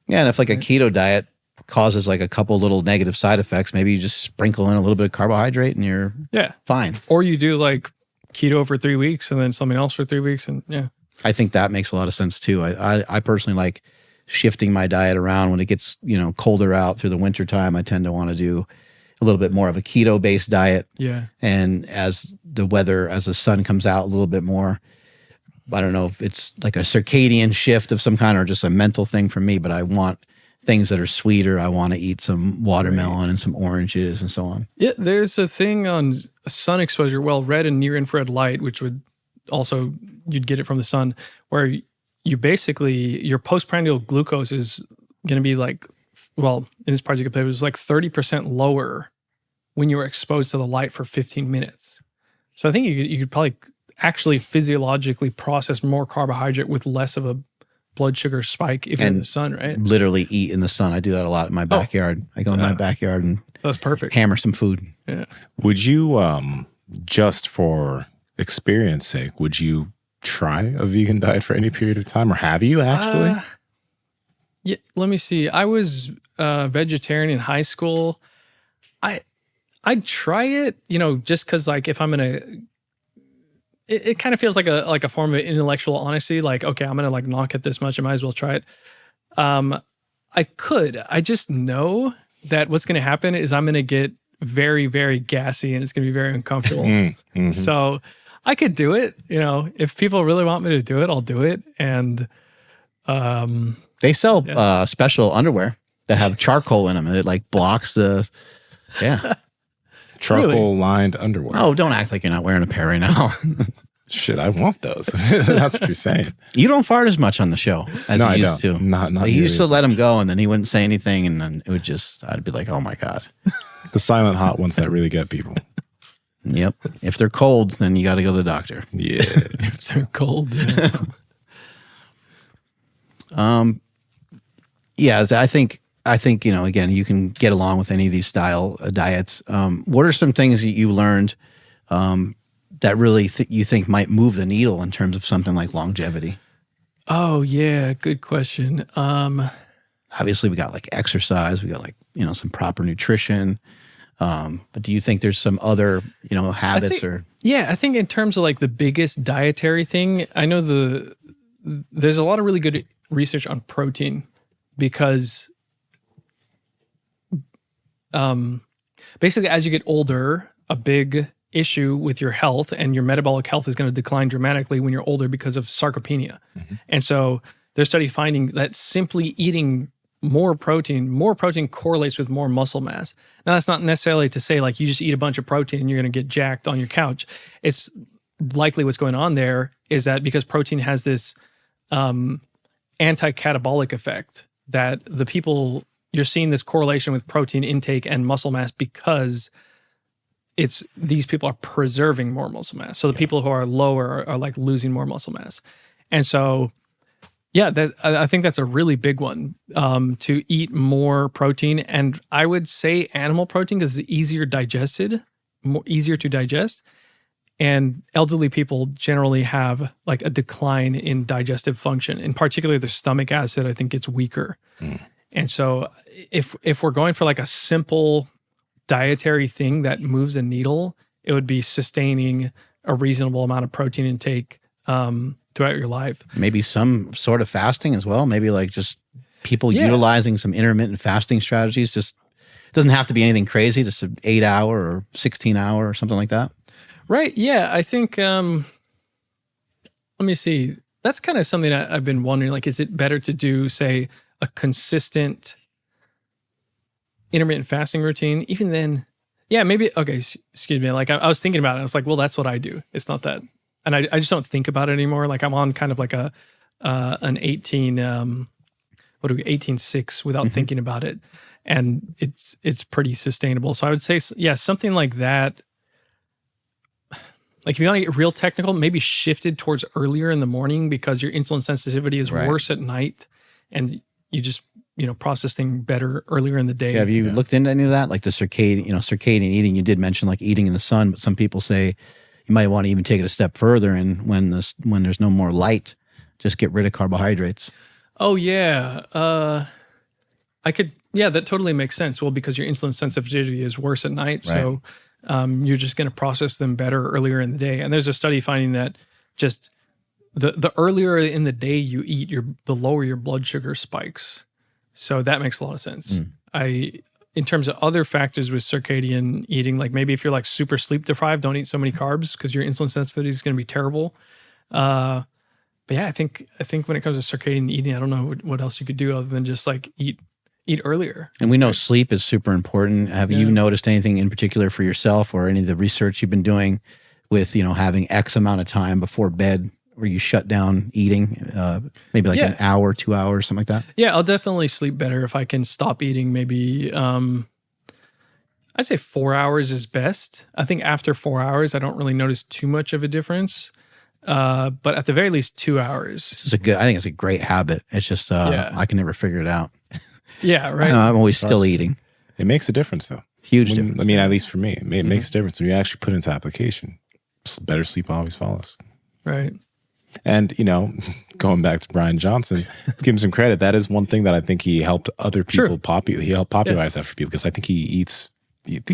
Yeah, and if like a keto diet causes like a couple little negative side effects, maybe you just sprinkle in a little bit of carbohydrate and you're fine. Or you do like keto for 3 weeks and then something else for 3 weeks, and I think that makes a lot of sense too. I personally like shifting my diet around when it gets, colder out through the winter time. I tend to want to do a little bit more of a keto based diet. Yeah. And as the sun comes out a little bit more, I don't know if it's like a circadian shift of some kind or just a mental thing for me, but I want things that are sweeter. I want to eat some watermelon and some oranges and so on. Yeah, there's a thing on sun exposure, red and near infrared light, which would also, you'd get it from the sun, where you basically, your postprandial glucose is going to be like, in this particular paper, it was like 30% lower when you were exposed to the light for 15 minutes. So I think you could probably actually physiologically process more carbohydrate with less of a blood sugar spike if you're in the sun, right? Literally eat in the sun. I do that a lot in my backyard. I go in my backyard and that's perfect. Hammer some food. Yeah. Would you, just for experience sake, would you try a vegan diet for any period of time, or have you actually? Yeah. Let me see. I was vegetarian in high school. I'd try it, just because like if I'm gonna. It kind of feels like a form of intellectual honesty. Like, okay, I'm gonna like knock at this much. I might as well try it. I could. I just know that what's gonna happen is I'm gonna get very, very gassy and it's gonna be very uncomfortable. So I could do it. If people really want me to do it, I'll do it. And they sell special underwear that have charcoal in them, and it like blocks the charcoal lined underwear. Oh, don't act like you're not wearing a pair right now. Shit, I want those. That's what you're saying. You don't fart as much on the show as you used to. Not he used to let him go, and then he wouldn't say anything, and then it would I'd be like, oh my God. It's the silent hot ones that really get people. Yep. If they're cold, then you got to go to the doctor. Yeah. If they're cold. Yeah. I think, again, you can get along with any of these style diets. What are some things that you learned that really you think might move the needle in terms of something like longevity? Oh, yeah. Good question. Obviously, we got like exercise. We got like, some proper nutrition. But do you think there's some other, habits Yeah, I think in terms of like the biggest dietary thing, I know there's a lot of really good research on protein because basically as you get older, a big issue with your health and your metabolic health is going to decline dramatically when you're older because of sarcopenia. And so there's study finding that simply eating more protein correlates with more muscle mass. Now, that's not necessarily to say like you just eat a bunch of protein and you're going to get jacked on your couch. It's likely what's going on there is that because protein has this anti-catabolic effect, that the people, you're seeing this correlation with protein intake and muscle mass because these people are preserving more muscle mass. So the people who are lower are like losing more muscle mass. And so yeah, I think that's a really big one, to eat more protein. And I would say animal protein because it's easier to digest. And elderly people generally have like a decline in digestive function. In particular, their stomach acid, I think, gets weaker. And so if we're going for like a simple dietary thing that moves the needle, it would be sustaining a reasonable amount of protein intake throughout your life. Maybe some sort of fasting as well. Maybe like just people Yeah. utilizing some intermittent fasting strategies. Just doesn't have to be anything crazy. Just an 8-hour or 16-hour or something like that. Right. Yeah. I think, let me see. That's kind of something I've been wondering. Like, is it better to do, say, a consistent intermittent fasting routine? Even then, yeah, maybe. Okay. Excuse me. Like, I was thinking about it. I was like, well, that's what I do. It's not that. And I just don't think about it anymore. Like, I'm on kind of like an 18.6 without thinking about it. And it's pretty sustainable. So I would say, yeah, something like that. Like if you want to get real technical, maybe shifted towards earlier in the morning because your insulin sensitivity is worse at night, and you just process things better earlier in the day. Yeah, have you looked into any of that? Like the circadian eating? You did mention like eating in the sun, but some people say you might want to even take it a step further, and when there's no more light, just get rid of carbohydrates. Oh yeah, I could. Yeah, that totally makes sense. Well, because your insulin sensitivity is worse at night, so you're just going to process them better earlier in the day. And there's a study finding that just the earlier in the day you eat, the lower your blood sugar spikes. So that makes a lot of sense. In terms of other factors with circadian eating, like maybe if you're like super sleep deprived, don't eat so many carbs because your insulin sensitivity is going to be terrible. But yeah, I think when it comes to circadian eating, I don't know what else you could do other than just like eat earlier. And we know sleep is super important. Have you noticed anything in particular for yourself or any of the research you've been doing with, having X amount of time before bed where you shut down eating, maybe like an hour, 2 hours, something like that? Yeah, I'll definitely sleep better if I can stop eating. Maybe, I'd say 4 hours is best. I think after 4 hours, I don't really notice too much of a difference. But at the very least, 2 hours. I think it's a great habit. It's just, I can never figure it out. Yeah, right. I'm always still eating. It makes a difference, though. Huge difference. I mean, at least for me, it makes a difference when you actually put it into application. Better sleep always follows. Right. And, going back to Brian Johnson, let's give him some credit. That is one thing that I think he helped other people he helped popularize that for people, because I think he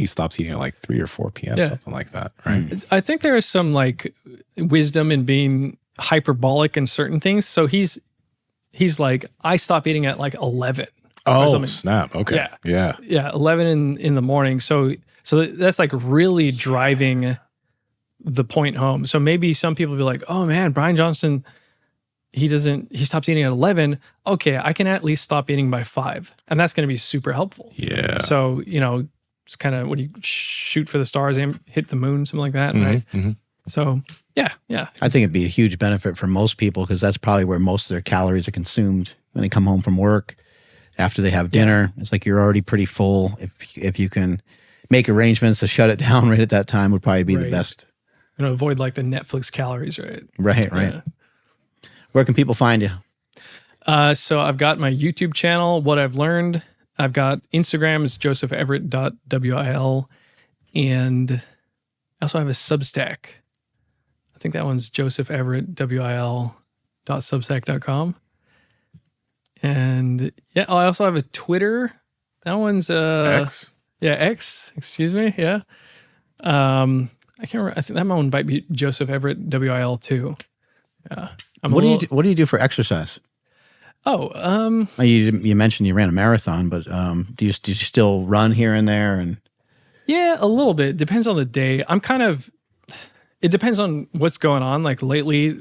stops eating at like 3 or 4 p.m., something like that. Right. I think there is some like wisdom in being hyperbolic in certain things. So he's like, I stop eating at like 11. Oh, snap. Okay. Yeah. 11 in the morning. So that's like really driving the point home. So maybe some people be like, oh man, Brian Johnson, he stops eating at 11. Okay, I can at least stop eating by 5. And that's going to be super helpful. Yeah. So, it's kind of what you shoot for the stars, hit the moon, something like that. Right. Mm-hmm. So yeah. I think it'd be a huge benefit for most people because that's probably where most of their calories are consumed when they come home from work. After they have dinner, it's like you're already pretty full. If you can make arrangements to shut it down right at that time, would probably be the best. Avoid like the Netflix calories, right? Right. Yeah. Where can people find you? So I've got my YouTube channel, What I've Learned. I've got Instagram, it's josephEverett.wil. And I also have a Substack. I think that one's josephEverett.wil.substack.com. And yeah, I also have a Twitter. That one's X. Yeah, X. Excuse me. Yeah. I can't remember. I think that one might be Joseph Everett WIL too. Yeah. What do you do for exercise? Oh, you mentioned you ran a marathon, but do you still run here and there? And yeah, a little bit. Depends on the day. It depends on what's going on. Like lately,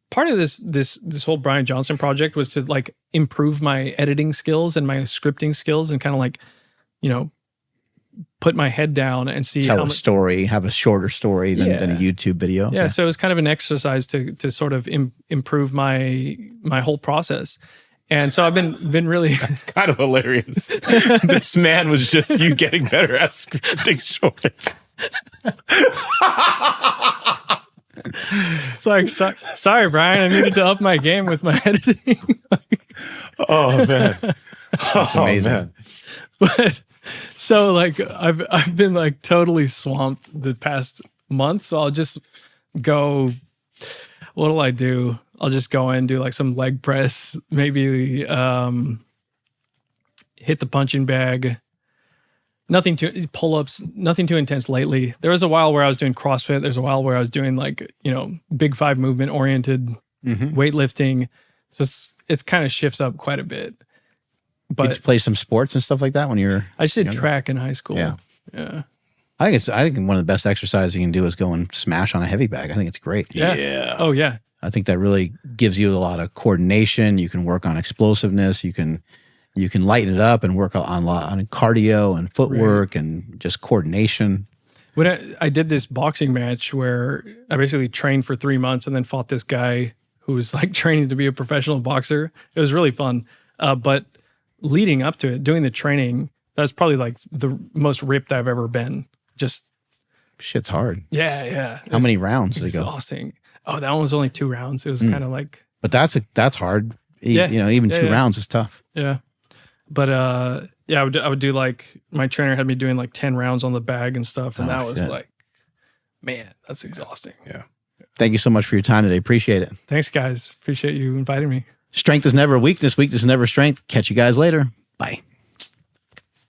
part of this whole Brian Johnson project was to like improve my editing skills and my scripting skills and kind of like, put my head down and see have a shorter story than a YouTube video. Yeah. So it was kind of an exercise to sort of improve my whole process. And so I've been really. That's kind of hilarious. This man was just you getting better at scripting shorts. It's like, sorry, Brian, I needed to up my game with my editing. Oh man, that's amazing. Man. But so like I've been like totally swamped the past month. So I'll just go. What'll I do? I'll just go in and do like some leg press, maybe hit the punching bag. Nothing too pull-ups, nothing too intense lately. There was a while where I was doing CrossFit. There's a while where I was doing like, big 5 movement oriented weightlifting. So it's kind of shifts up quite a bit. But Did you play some sports and stuff like that when you were? I just did younger? track in high school. Yeah. Yeah. I think one of the best exercises you can do is go and smash on a heavy bag. I think it's great. Yeah. Oh yeah. I think that really gives you a lot of coordination. You can work on explosiveness. You can lighten it up and work on cardio and footwork and just coordination. When I did this boxing match where I basically trained for 3 months and then fought this guy who was like training to be a professional boxer. It was really fun. But leading up to it, doing the training, that's probably like the most ripped I've ever been. Just shit's hard. Yeah. How many rounds did it go? Exhausting. Oh, that one was only 2 rounds. It was kind of like. But that's hard. Yeah. Even 2 rounds is tough. Yeah. But I would do like, my trainer had me doing like 10 rounds on the bag and stuff. And that was like, man, that's exhausting. Yeah. Thank you so much for your time today. Appreciate it. Thanks, guys. Appreciate you inviting me. Strength is never weakness. Weakness is never strength. Catch you guys later. Bye.